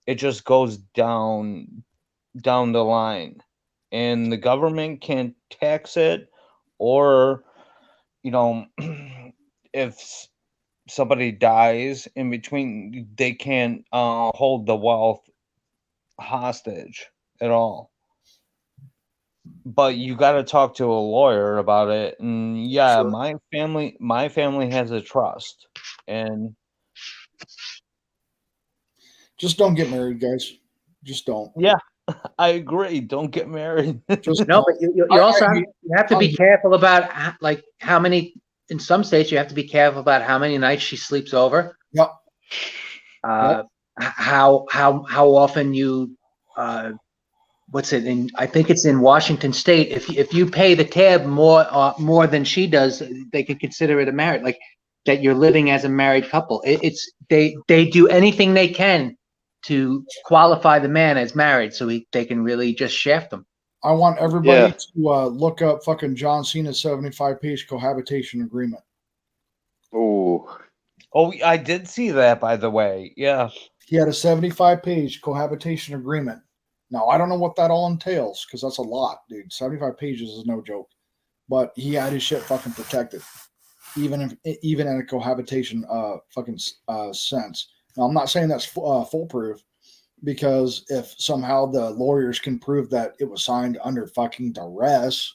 it just goes down the line, and the government can't tax it, or if somebody dies in between, they can't hold the wealth hostage at all. But you got to talk to a lawyer about it. And yeah, sure. my family has a trust, and just don't get married, guys. Just don't. Yeah, I agree. Don't get married. But you also have to be careful about how many. In some states, you have to be careful about how many nights she sleeps over. Yep. how often you what's it in? I think it's in Washington State. If you pay the tab more than she does, they can consider it a marriage, like that you're living as a married couple. They do anything they can to qualify the man as married, so they can really just shaft him. I want everybody to look up fucking John Cena's 75-page cohabitation agreement. Ooh. Oh, I did see that, by the way. Yeah. He had a 75-page cohabitation agreement. Now, I don't know what that all entails, because that's a lot, dude. 75 pages is no joke. But he had his shit fucking protected, even in a cohabitation sense. Now, I'm not saying that's foolproof, because if somehow the lawyers can prove that it was signed under fucking duress,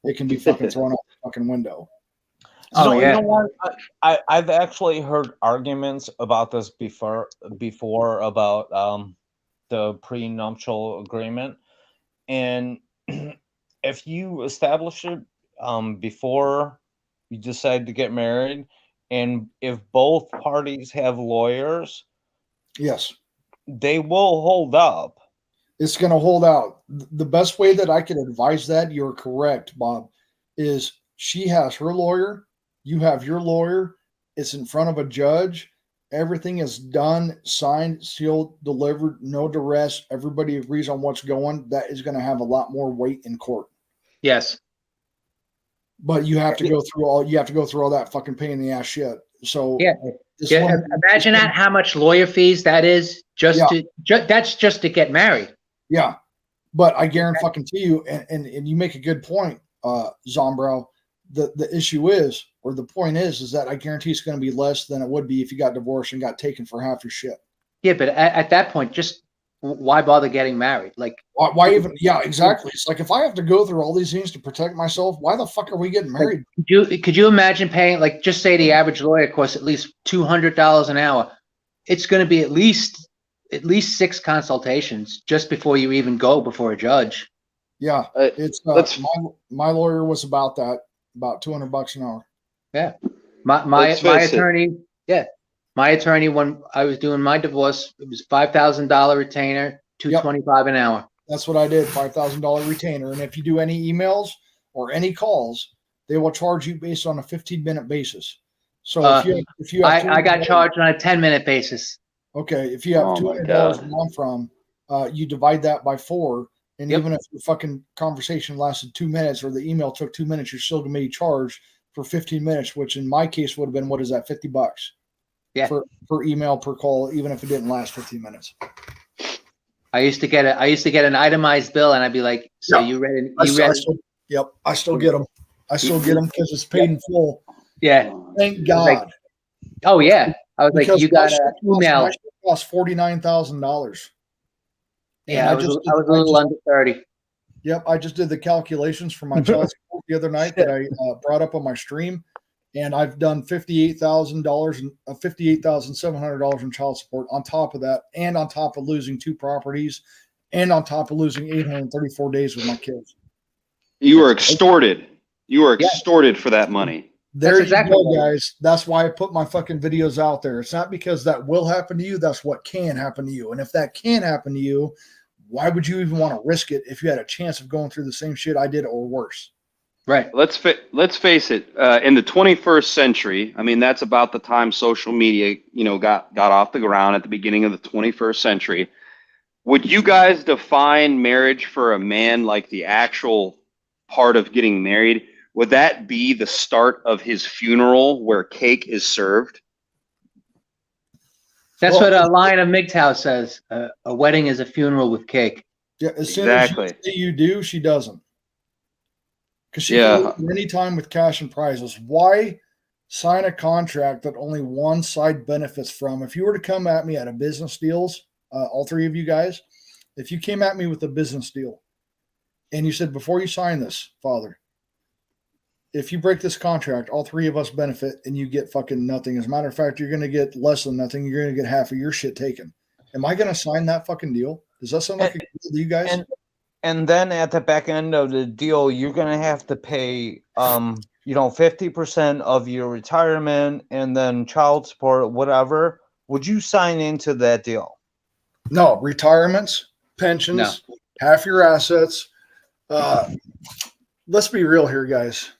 it can be fucking thrown out the fucking window. So you know what? I've actually heard arguments about this before about the prenuptial agreement, and if you establish it before you decide to get married, and if both parties have lawyers, yes, they will hold up. It's going to hold out. The best way that I can advise that, you're correct, Bob, is she has her lawyer, you have your lawyer, it's in front of a judge, everything is done, signed, sealed, delivered, no duress, everybody agrees on what's going. That is going to have a lot more weight in court. Yes. But you have to go through all that fucking pain in the ass shit. So imagine that, how much lawyer fees that is that's just to get married. Yeah. But I guarantee you, and you make a good point, Zombrow. The issue is, or the point is that I guarantee it's going to be less than it would be if you got divorced and got taken for half your shit. Yeah, but at that point, just why bother getting married? Like, why even? Yeah, exactly. It's like, if I have to go through all these things to protect myself, why the fuck are we getting married? Could you imagine paying, like, just say the average lawyer costs at least $200 an hour? It's going to be at least 6 consultations just before you even go before a judge. Yeah, it's my lawyer was about $200 an hour. Yeah, my attorney. Yeah, my attorney, when I was doing my divorce, it was $5,000 retainer, $225 an hour. That's what I did, $5,000 retainer. And if you do any emails or any calls, they will charge you based on a 15-minute basis. So if you have I got charged on a 10-minute basis. Okay, if you have $200 a month from, you divide that by 4, and even if the fucking conversation lasted 2 minutes or the email took 2 minutes, you're still going to be charged for 15 minutes, which in my case would have been, what is that, $50? Yeah. Per email, per call, even if it didn't last 15 minutes. I used to get an itemized bill, and I'd be like, "So you read it? Yep, I still get them. I still get them because it's paid in full. Yeah. Thank God. Like, oh yeah, I was because like, you got an email. My shit cost $49,000. Yeah, I was a little under 30. Yep, I just did the calculations for my child support the other night that I brought up on my stream, and I've done $58,000 and $58,700 in child support on top of that, and on top of losing 2 properties, and on top of losing 834 days with my kids. You were extorted. You were extorted for that money. There you go, guys. That's why I put my fucking videos out there. It's not because that will happen to you. That's what can happen to you. And if that can happen to you, why would you even want to risk it if you had a chance of going through the same shit I did or worse? Right. Let's face it. In the 21st century, I mean, that's about the time social media, got off the ground at the beginning of the 21st century. Would you guys define marriage for a man like the actual part of getting married? Would that be the start of his funeral where cake is served? That's what Lion of MGTOW says. A wedding is a funeral with cake. Yeah, as soon as you do, she doesn't. Because she can any time with cash and prizes. Why sign a contract that only one side benefits from? If you were to come at me at a business deals, all 3 of you guys, if you came at me with a business deal and you said, before you sign this, Father, if you break this contract, all 3 of us benefit and you get fucking nothing. As a matter of fact, you're going to get less than nothing. You're going to get half of your shit taken. Am I going to sign that fucking deal? Does that sound like a deal to you guys? And then at the back end of the deal, you're going to have to pay, 50% of your retirement and then child support, whatever. Would you sign into that deal? No, retirements, pensions, half your assets. Let's be real here, guys.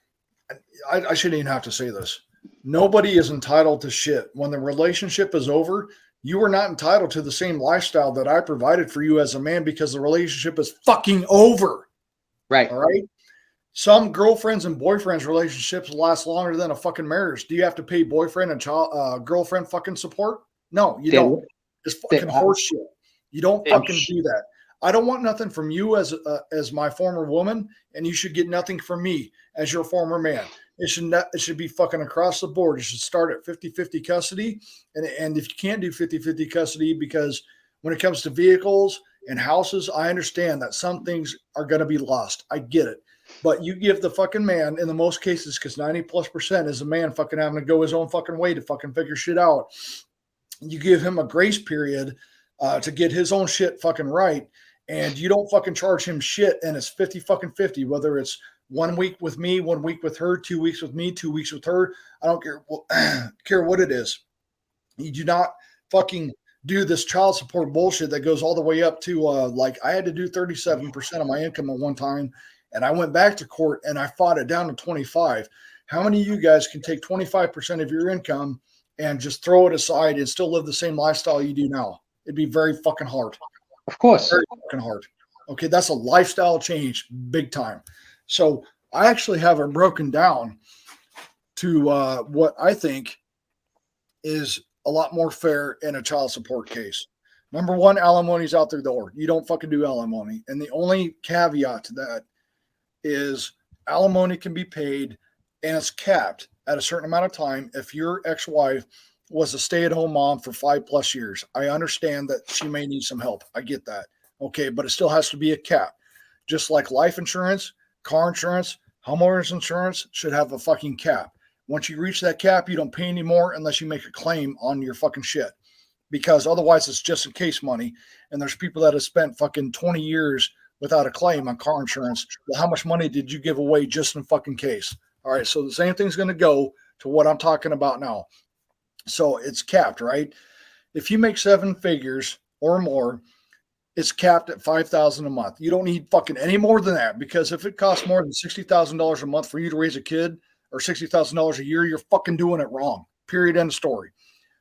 I shouldn't even have to say this. Nobody is entitled to shit. When the relationship is over, you are not entitled to the same lifestyle that I provided for you as a man because the relationship is fucking over. Right. All right. Some girlfriends and boyfriends relationships last longer than a fucking marriage. Do you have to pay boyfriend and girlfriend fucking support? No, you don't. It's fucking horseshit. You don't fucking do that. I don't want nothing from you as my former woman, and you should get nothing from me as your former man. It should be fucking across the board. You should start at 50-50 custody. And if you can't do 50-50 custody, because when it comes to vehicles and houses, I understand that some things are going to be lost. I get it. But you give the fucking man, in the most cases, because 90+% is a man fucking having to go his own fucking way to fucking figure shit out. You give him a grace period to get his own shit fucking right. And you don't fucking charge him shit. And it's 50-50, whether it's 1 week with me, 1 week with her, 2 weeks with me, 2 weeks with her. I don't care what it is. You do not fucking do this child support bullshit that goes all the way up to like I had to do 37% of my income at one time. And I went back to court and I fought it down to 25. How many of you guys can take 25% of your income and just throw it aside and still live the same lifestyle you do now? It'd be very fucking hard. Of course. Very fucking hard. Okay, that's a lifestyle change, big time. So I actually have it broken down to what I think is a lot more fair in a child support case. Number one, alimony's out the door. You don't fucking do alimony. And the only caveat to that is alimony can be paid and it's capped at a certain amount of time if your ex-wife was a stay-at-home mom for 5+ years. I understand that she may need some help. I get that. Okay, but it still has to be a cap. Just like life insurance, car insurance, homeowners insurance should have a fucking cap. Once you reach that cap, you don't pay anymore unless you make a claim on your fucking shit. Because otherwise it's just in case money. And there's people that have spent fucking 20 years without a claim on car insurance. Well, how much money did you give away just in fucking case? All right, so the same thing's going to go to what I'm talking about now. So it's capped, right? If you make 7 figures or more, it's capped at $5,000 a month. You don't need fucking any more than that, because if it costs more than $60,000 a month for you to raise a kid or $60,000 a year, you're fucking doing it wrong. Period. End of story.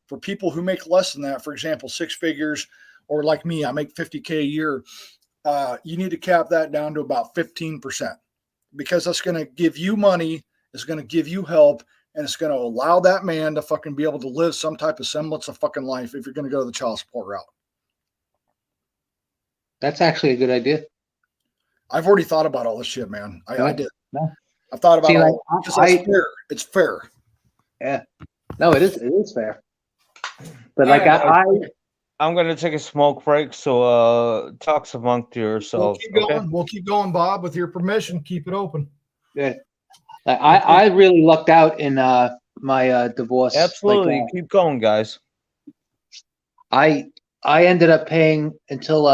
For people who make less than that, for example, 6 figures, or like me, I make $50K a year. You need to cap that down to about 15%, because that's going to give you money, it's going to give you help, and it's going to allow that man to fucking be able to live some type of semblance of fucking life if you're going to go the child support route. That's actually a good idea. I've already thought about all this shit, man. I did. No. I thought about See, it because it's fair. It's fair. Yeah. No, it is fair. But Yeah, like I'm gonna take a smoke break, so talk amongst yourselves. We'll keep going, Bob. With your permission, keep it open. Good. I really lucked out in my divorce. Absolutely, keep going, guys. I ended up paying until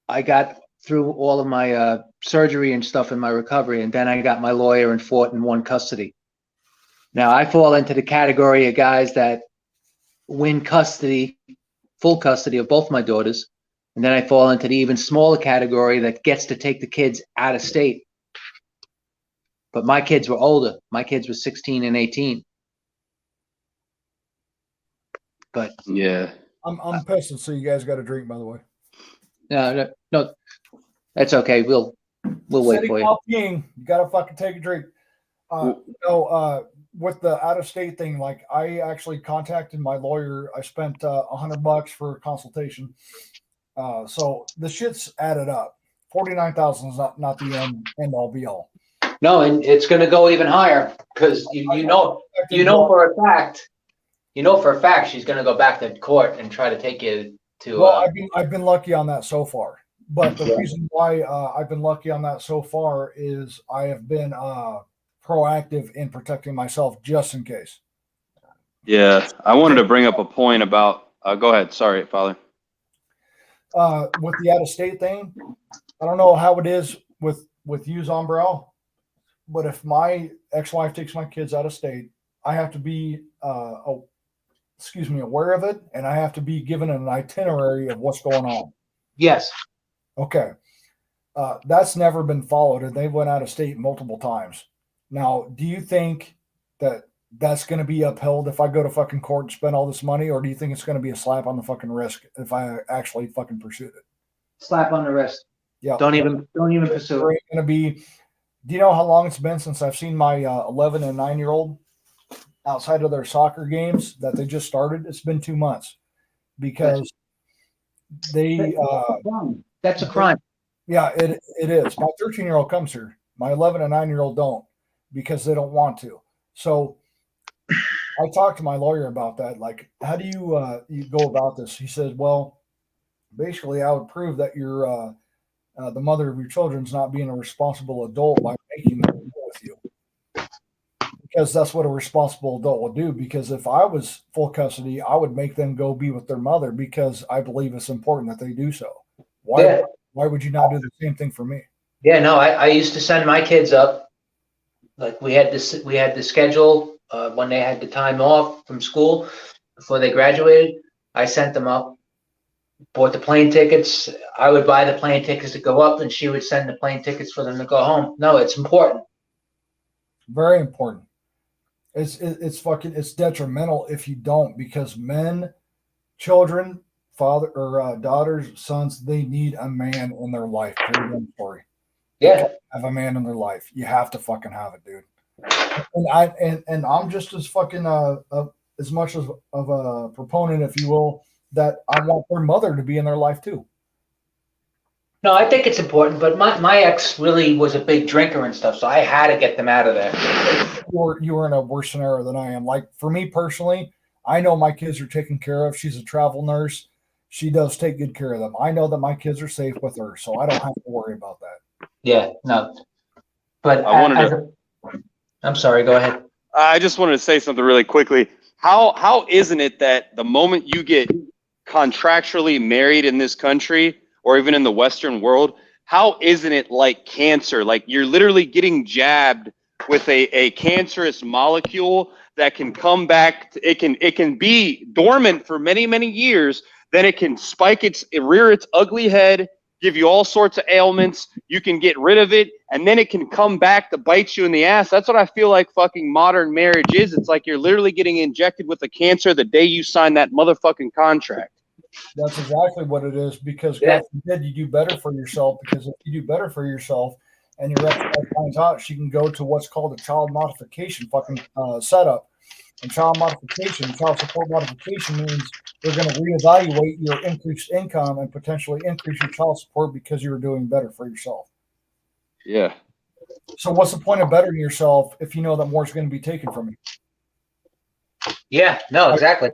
I got through all of my surgery and stuff in my recovery, and then I got my lawyer and fought and won custody. Now I fall into the category of guys that win custody, full custody of both my daughters, and then I fall into the even smaller category that gets to take the kids out of state. But my kids were older. My kids were 16 and 18. But yeah, I'm pissed, so you guys got a drink, by the way. No, that's okay. We'll wait for you. You gotta fucking take a drink. With the out of state thing, like I actually contacted my lawyer. I spent $100 for a consultation. So the shit's added up. 49,000 is not the end all be all. No, and it's going to go even higher because you know for a fact she's going to go back to court and try to take you to. Well, I've been lucky on that so far, but the reason why I've been lucky on that so far is I have been proactive in protecting myself just in case. Yeah, I wanted to bring up a point about. Go ahead. Sorry, Father. With the out of state thing, I don't know how it is with you, Zombrell, but if my ex-wife takes my kids out of state, I have to be aware of it, and I have to be given an itinerary of what's going on. Yes. Okay. That's never been followed, and they went out of state multiple times. Now, do you think that that's going to be upheld if I go to fucking court and spend all this money, or do you think it's going to be a slap on the fucking wrist if I actually fucking pursued it? Slap on the wrist. Yeah. Don't even pursue it. Going to be. Do you know how long it's been since I've seen my 11 and 9-year-old outside of their soccer games that they just started? It's been 2 months because they. That's a crime. Yeah, it is. My 13-year-old comes here. My 11 and 9-year-old don't because they don't want to. So I talked to my lawyer about that. Like, how do you go about this? He says, well, basically, I would prove that you're the mother of your children's not being a responsible adult by making them deal with you. Because that's what a responsible adult would do. Because if I was full custody, I would make them go be with their mother because I believe it's important that they do so. Why would you not do the same thing for me? Yeah, no, I used to send my kids up. Like we had the schedule when they had the time off from school before they graduated. I sent them up, bought the plane tickets. I would buy the plane tickets to go up, and she would send the plane tickets for them to go home. No, it's important. Very important. It's detrimental if you don't, because men, children, father or daughters, sons, they need a man in their life. Yeah. Have a man in their life. You have to fucking have it, dude. And I'm just as fucking as much of a proponent, if you will, that I want their mother to be in their life too. No, I think it's important, but my ex really was a big drinker and stuff, so I had to get them out of there. You were in a worse scenario than I am. Like, for me personally, I know my kids are taken care of. She's a travel nurse. She does take good care of them. I know that my kids are safe with her, so I don't have to worry about that. Yeah, no. But I'm sorry, go ahead. I just wanted to say something really quickly. How isn't it that the moment you get contractually married in this country or even in the Western world, how isn't it like cancer? Like, you're literally getting jabbed with a cancerous molecule that can come back. It can be dormant for many, many years. Then it can rear its ugly head, give you all sorts of ailments. You can get rid of it, and then it can come back to bite you in the ass. That's what I feel like fucking modern marriage is. It's like you're literally getting injected with a cancer the day you sign that motherfucking contract. That's exactly what it is, because God forbid you do better for yourself, because if you do better for yourself and your ex finds out, she can go to what's called a child modification fucking setup. And child support modification means they're going to reevaluate your increased income and potentially increase your child support because you were doing better for yourself. Yeah. So what's the point of bettering yourself if you know that more is going to be taken from you? Yeah, no, exactly.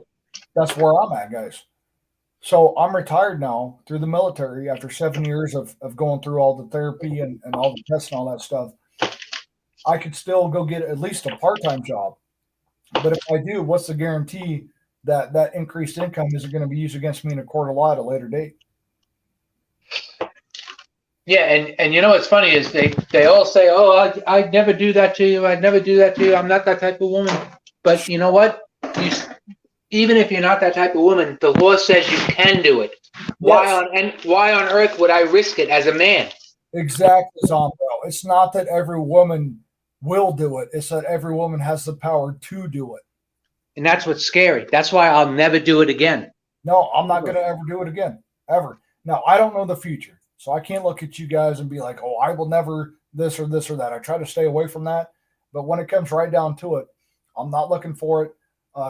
That's where I'm at, guys. So I'm retired now through the military after 7 years of going through all the therapy and all the tests and all that stuff. I could still go get at least a part-time job. But if I do, what's the guarantee that that increased income isn't going to be used against me in a court of law at a later date? Yeah, and you know what's funny is they all say, oh, I'd never do that to you. I'd never do that to you. I'm not that type of woman. But you know what? Even if you're not that type of woman, the law says you can do it. Yes. Why on earth would I risk it as a man? Exactly, Zombro. It's not that every woman will do it. It's that every woman has the power to do it. And that's what's scary. That's why I'll never do it again. No, I'm not going to ever do it again. Ever. Now, I don't know the future. So I can't look at you guys and be like, oh, I will never this or this or that. I try to stay away from that. But when it comes right down to it, I'm not looking for it.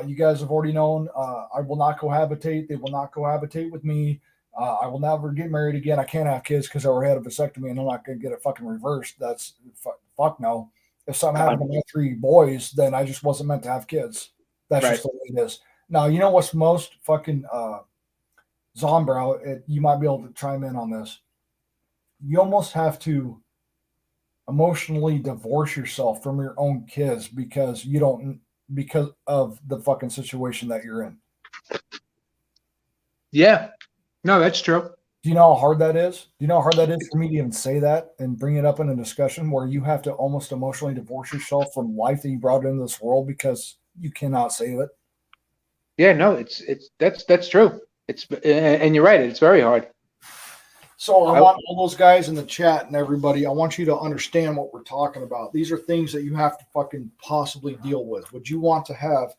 You guys have already known I will not cohabitate. They will not cohabitate with me. I will never get married again. I can't have kids because I already had a vasectomy and I'm not going to get it fucking reversed. That's fuck no. If something happened to my 3 boys, then I just wasn't meant to have kids. That's just the way it is. Now, you know what's most fucking Zombrow? You might be able to chime in on this. You almost have to emotionally divorce yourself from your own kids because of the fucking situation that you're in. Yeah. No, that's true. Do you know how hard that is? Do you know how hard that is for me to even say that and bring it up in a discussion where you have to almost emotionally divorce yourself from life that you brought into this world because you cannot save it? Yeah, no, that's true. And you're right. It's very hard. So I want all those guys in the chat and everybody, I want you to understand what we're talking about. These are things that you have to fucking possibly deal with. Would you want to have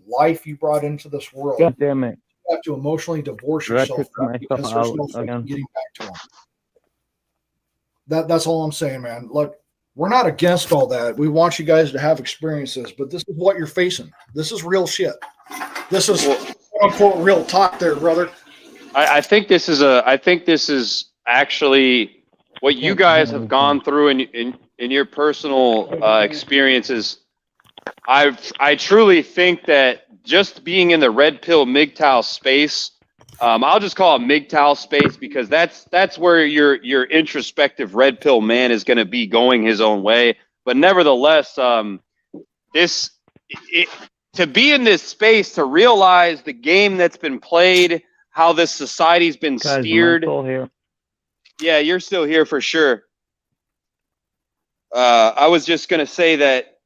life you brought into this world? God damn it. You have to emotionally divorce Did I yourself kick myself because there's no out fucking again? getting back to them. That's all I'm saying, man. Look, we're not against all that. We want you guys to have experiences, but this is what you're facing. This is real shit. This is quote unquote real talk there, brother. I think this is actually what you guys have gone through in your personal experiences. I truly think that just being in the red pill MGTOW space, I'll just call it MGTOW space because that's where your introspective red pill man is going to be going his own way. But nevertheless, to be in this space, to realize the game that's been played, how this society's been steered. Am I still here? Yeah, you're still here for sure. I was just going to say that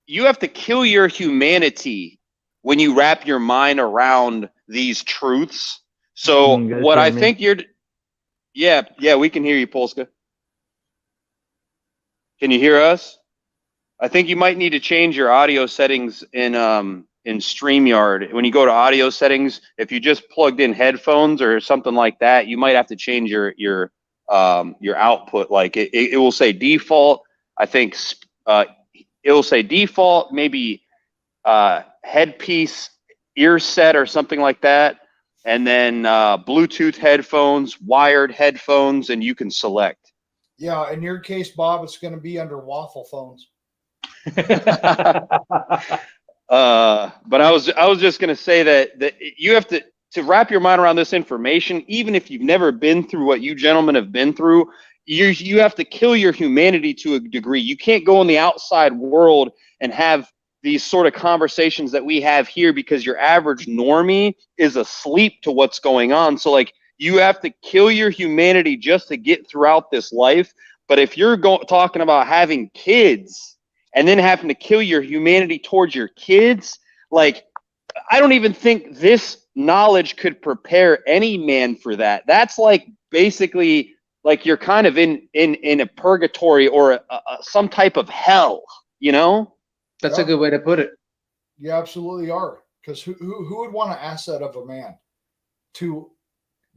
you have to kill your humanity when you wrap your mind around these truths. So what I think yeah, we can hear you, Polska. Can you hear us? I think you might need to change your audio settings in StreamYard. When you go to audio settings, if you just plugged in headphones or something like that, you might have to change your output. Like it will say default. I think it will say default, maybe headpiece ear set or something like that, and then Bluetooth headphones, wired headphones, and you can select. Yeah, in your case, Bob, it's going to be under waffle phones. But I was just going to say that you have to wrap your mind around this information, even if you've never been through what you gentlemen have been through. You have to kill your humanity to a degree. You can't go in the outside world and have these sort of conversations that we have here because your average normie is asleep to what's going on. So like you have to kill your humanity just to get throughout this life. But if you're talking about having kids and then having to kill your humanity towards your kids, like I don't even think this knowledge could prepare any man for that. That's like basically like you're kind of in a purgatory or some type of hell, you know? That's a good way to put it. You absolutely are. Because who would want to ask that of a man to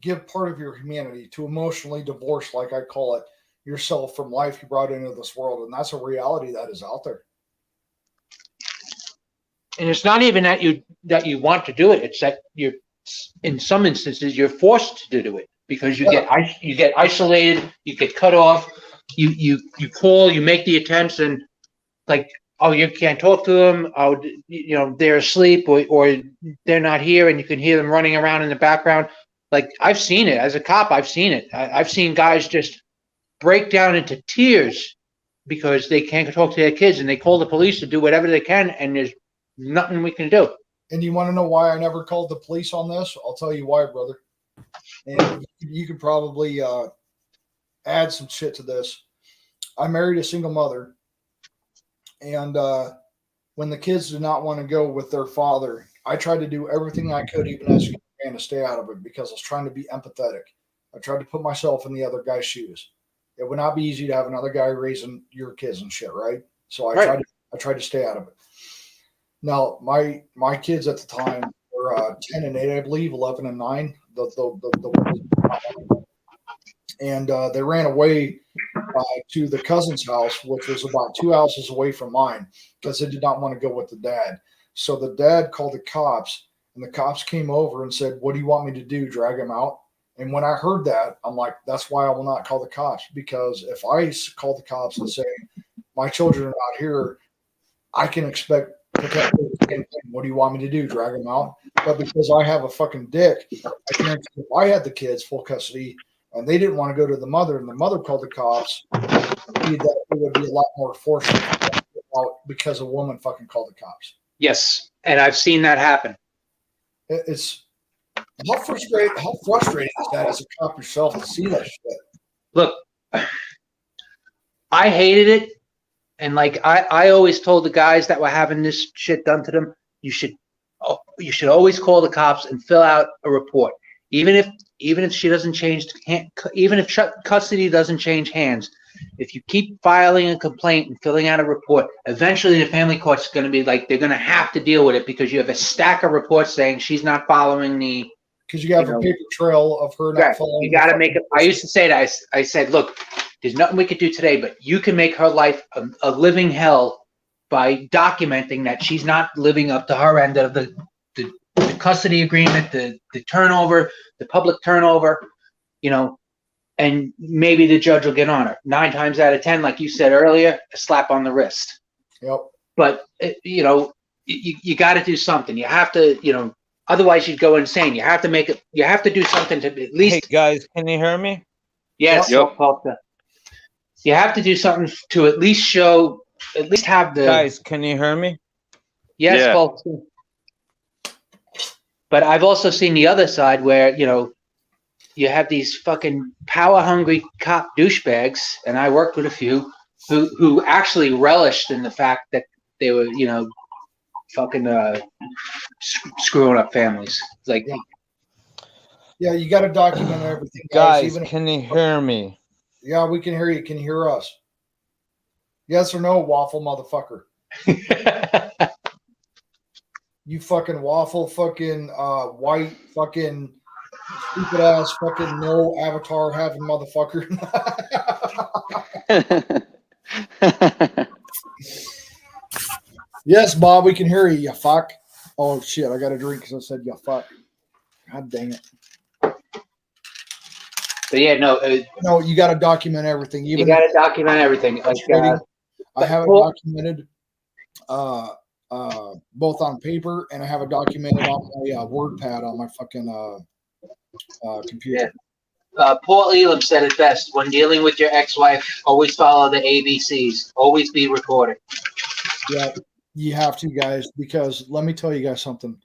give part of your humanity, to emotionally divorce, like I call it, yourself from life you brought into this world? And that's a reality that is out there. And it's not even that you want to do it. It's that you're, in some instances, you're forced to do it because you get isolated, you get cut off, you call, you make the attempts, and like, oh, you can't talk to them. Oh, you know, they're asleep or they're not here, and you can hear them running around in the background. Like I've seen it as a cop. I've seen it. I've seen guys just break down into tears because they can't talk to their kids, and they call the police to do whatever they can, and there's nothing we can do. And you want to know why I never called the police on this? I'll tell you why, brother. And you could probably add some shit to this. I married a single mother. And when the kids did not want to go with their father, I tried to do everything I could, even as a man, to stay out of it because I was trying to be empathetic. I tried to put myself in the other guy's shoes. It would not be easy to have another guy raising your kids and shit, right? So I tried to stay out of it. Now, my kids at the time were 10 and 8, I believe, 11 and 9. And they ran away to the cousin's house, which was about 2 houses away from mine, because they did not want to go with the dad. So the dad called the cops, and the cops came over and said, "What do you want me to do? Drag him out?" And when I heard that, I'm like, that's why I will not call the cops, because if I call the cops and say, my children are not here, I can expect potentially the same thing. What do you want me to do? Drag them out? But because I have a fucking dick, I can't. If I had the kids full custody and they didn't want to go to the mother, and the mother called the cops, it would be a lot more forceful because a woman fucking called the cops. Yes, and I've seen that happen. It's how frustrating is that as a cop yourself to see that shit? Look, I hated it, and like I always told the guys that were having this shit done to them, you should you should always call the cops and fill out a report, even if she doesn't change even if custody doesn't change hands. If you keep filing a complaint and filling out a report, eventually the family court's going to be like, they're going to have to deal with it because you have a stack of reports saying she's not following the. Because you have a paper trail of her not following. You got to make it. I used to say that. I said, look, there's nothing we could do today, but you can make her life a living hell by documenting that she's not living up to her end of the custody agreement, the turnover, the public turnover, and maybe the judge will get on her. 9 times out of 10, like you said earlier, a slap on the wrist. Yep. But, you got to do something. You have to, otherwise you'd go insane. You have to you have to do something to at least. Hey guys, can you hear me? Yes. Yep. You have to do something to at least have the. Guys, can you hear me? Yes, Yeah. folks. But I've also seen the other side where, you have these fucking power-hungry cop douchebags, and I worked with a few who actually relished in the fact that they were, fucking screwing up families. Like, Yeah, you got to document everything, Guys, even can you hear me? Yeah, we can hear you. Can you hear us? Yes or no, waffle motherfucker? You fucking waffle, fucking white, fucking stupid ass, fucking no avatar having motherfucker. Yes, Bob, we can hear you. You fuck. Oh shit, I got a drink because I said you fuck. God dang it. but yeah, no. No, you got to document everything. You got to document everything. Like, I have it documented, both on paper and I have it documented on my WordPad on my fucking computer. Yeah. Paul Elam said it best: when dealing with your ex-wife, always follow the ABCs. Always be recorded. Yeah, you have to, guys, because let me tell you guys something.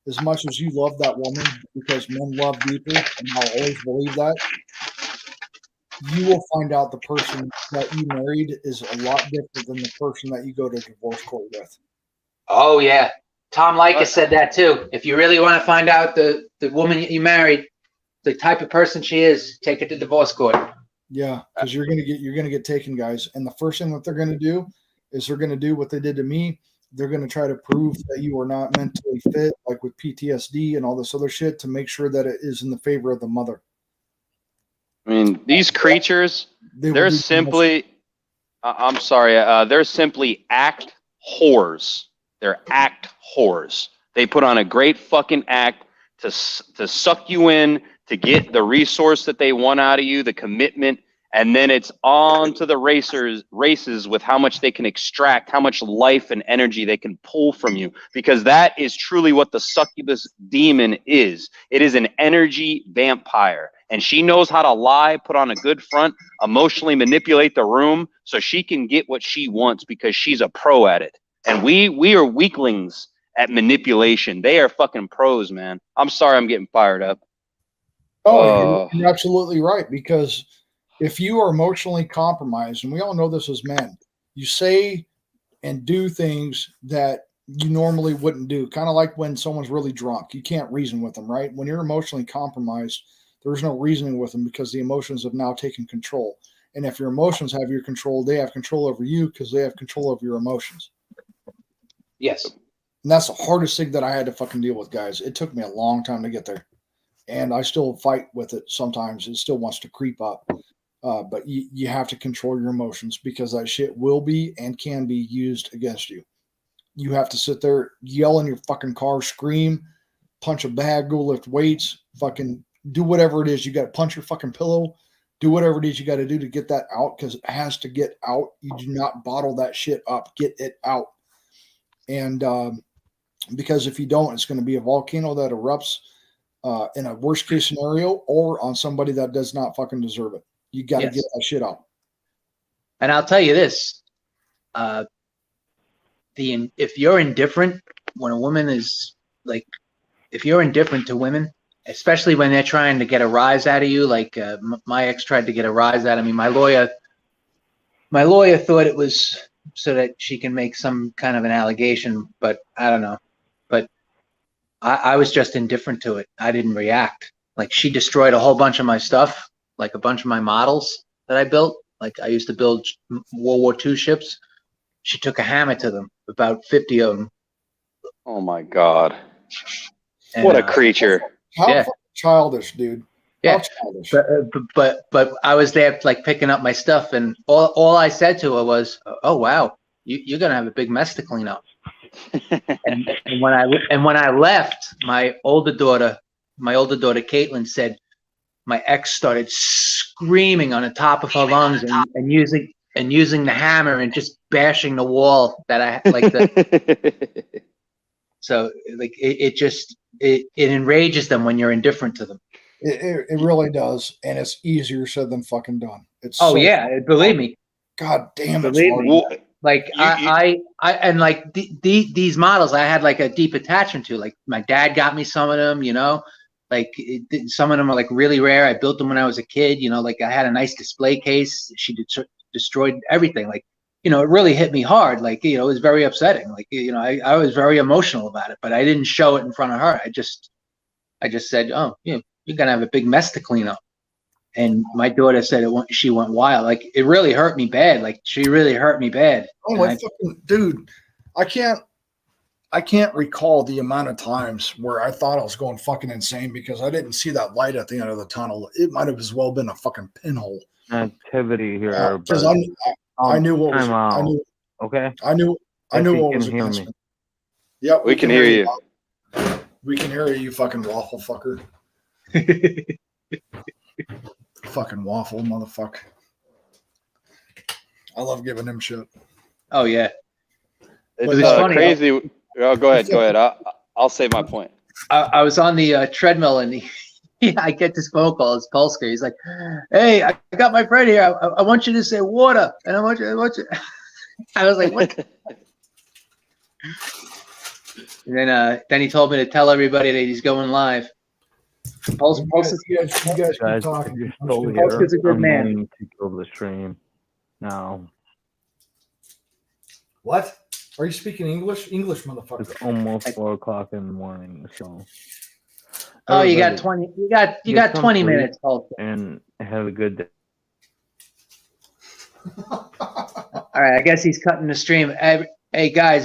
As much as you love that woman, because men love deeply, and I'll always believe that, you will find out the person that you married is a lot different than the person that you go to divorce court with. Oh yeah, Tom Likas said that too. If you really want to find out the woman you married, the type of person she is, take her to divorce court. Yeah, because you're gonna get taken, guys. And the first thing that they're gonna do is they're gonna do what they did to me. They're gonna try to prove that you are not mentally fit, like with PTSD and all this other shit, to make sure that it is in the favor of the mother. I mean, these creatures, they're simply, I'm sorry, they're simply act whores. They're act whores. They put on a great fucking act to suck you in, to get the resource that they want out of you, the commitment, and then it's on to the races with how much they can extract, how much life and energy they can pull from you, because that is truly what the succubus demon is. It is an energy vampire, and she knows how to lie, put on a good front, emotionally manipulate the room so she can get what she wants because she's a pro at it. And we are weaklings at manipulation. They are fucking pros, man. I'm sorry I'm getting fired up. Oh, you're absolutely right, because if you are emotionally compromised, and we all know this as men, you say and do things that you normally wouldn't do. Kind of like when someone's really drunk. You can't reason with them, right? When you're emotionally compromised, there's no reasoning with them because the emotions have now taken control. And if your emotions have your control, they have control over you because they have control over your emotions. Yes. And that's the hardest thing that I had to fucking deal with, guys. It took me a long time to get there. And I still fight with it sometimes. It still wants to creep up. But you have to control your emotions because that shit will be and can be used against you. You have to sit there, yell in your fucking car, scream, punch a bag, go lift weights, fucking do whatever it is. You got to punch your fucking pillow, do whatever it is you got to do to get that out because it has to get out. You do not bottle that shit up. Get it out. And because if you don't, it's going to be a volcano that erupts in a worst case scenario or on somebody that does not fucking deserve it. You got to get that shit out. And I'll tell you this, if you're indifferent, when a woman is like, if you're indifferent to women, especially when they're trying to get a rise out of you, like my ex tried to get a rise out of me. My lawyer thought it was so that she can make some kind of an allegation, but I don't know. But I was just indifferent to it. I didn't react. Like she destroyed a whole bunch of my stuff, like a bunch of my models that I built. Like I used to build World War II ships. She took a hammer to them, about 50 of them. Oh my God. And, What a creature. How Yeah. fucking childish, dude. Yeah. How childish. But I was there like picking up my stuff, and all I said to her was, "Oh wow, you're gonna have a big mess to clean up." and when I left, my older daughter Caitlin said my ex started screaming on the top of her lungs and using the hammer and just bashing the wall that I like the. So like it enrages them when you're indifferent to them. It really does, and it's easier said than fucking done. It's Oh so, yeah, believe me. God damn it, Believe me. Well, Like I and like these models I had like a deep attachment to. Like my dad got me some of them, you know. Like some of them are like really rare. I built them when I was a kid, you know. Like I had a nice display case. She destroyed everything. Like, you know, it really hit me hard. Like, you know, it was very upsetting. Like, you know, I was very emotional about it, but I didn't show it in front of her. I just said, oh, you're gonna have a big mess to clean up. And my daughter said she went wild. Like it really hurt me bad. Like she really hurt me bad. Oh my fucking dude, I can't recall the amount of times where I thought I was going fucking insane because I didn't see that light at the end of the tunnel. It might have as well been a fucking pinhole. Activity here. Because I knew what was. time out. I knew. Okay. I knew If you what can was hear against me. me. Yep, we can hear you. We can hear you, fucking waffle fucker. Fucking waffle motherfucker. I love giving him shit. Oh yeah. It's was funny, crazy. Oh, go ahead. I'll say my point. I was on the treadmill and I get this phone call. It's Polska. He's like, "Hey, I got my friend here. I want you to say water, and I want you." I was like, "What?" And then he told me to tell everybody that he's going live. Polska's You guys keep Guys, talking. if you're still here, Polska's a good I'm man. going to kill the stream now. What? Are you speaking English? English, It's motherfucker. almost 4 o'clock in the morning, so. Oh, you got Everybody, 20. You got some 20 sleep. minutes, Polska. And have a good day. All right, I guess he's cutting the stream. Hey guys.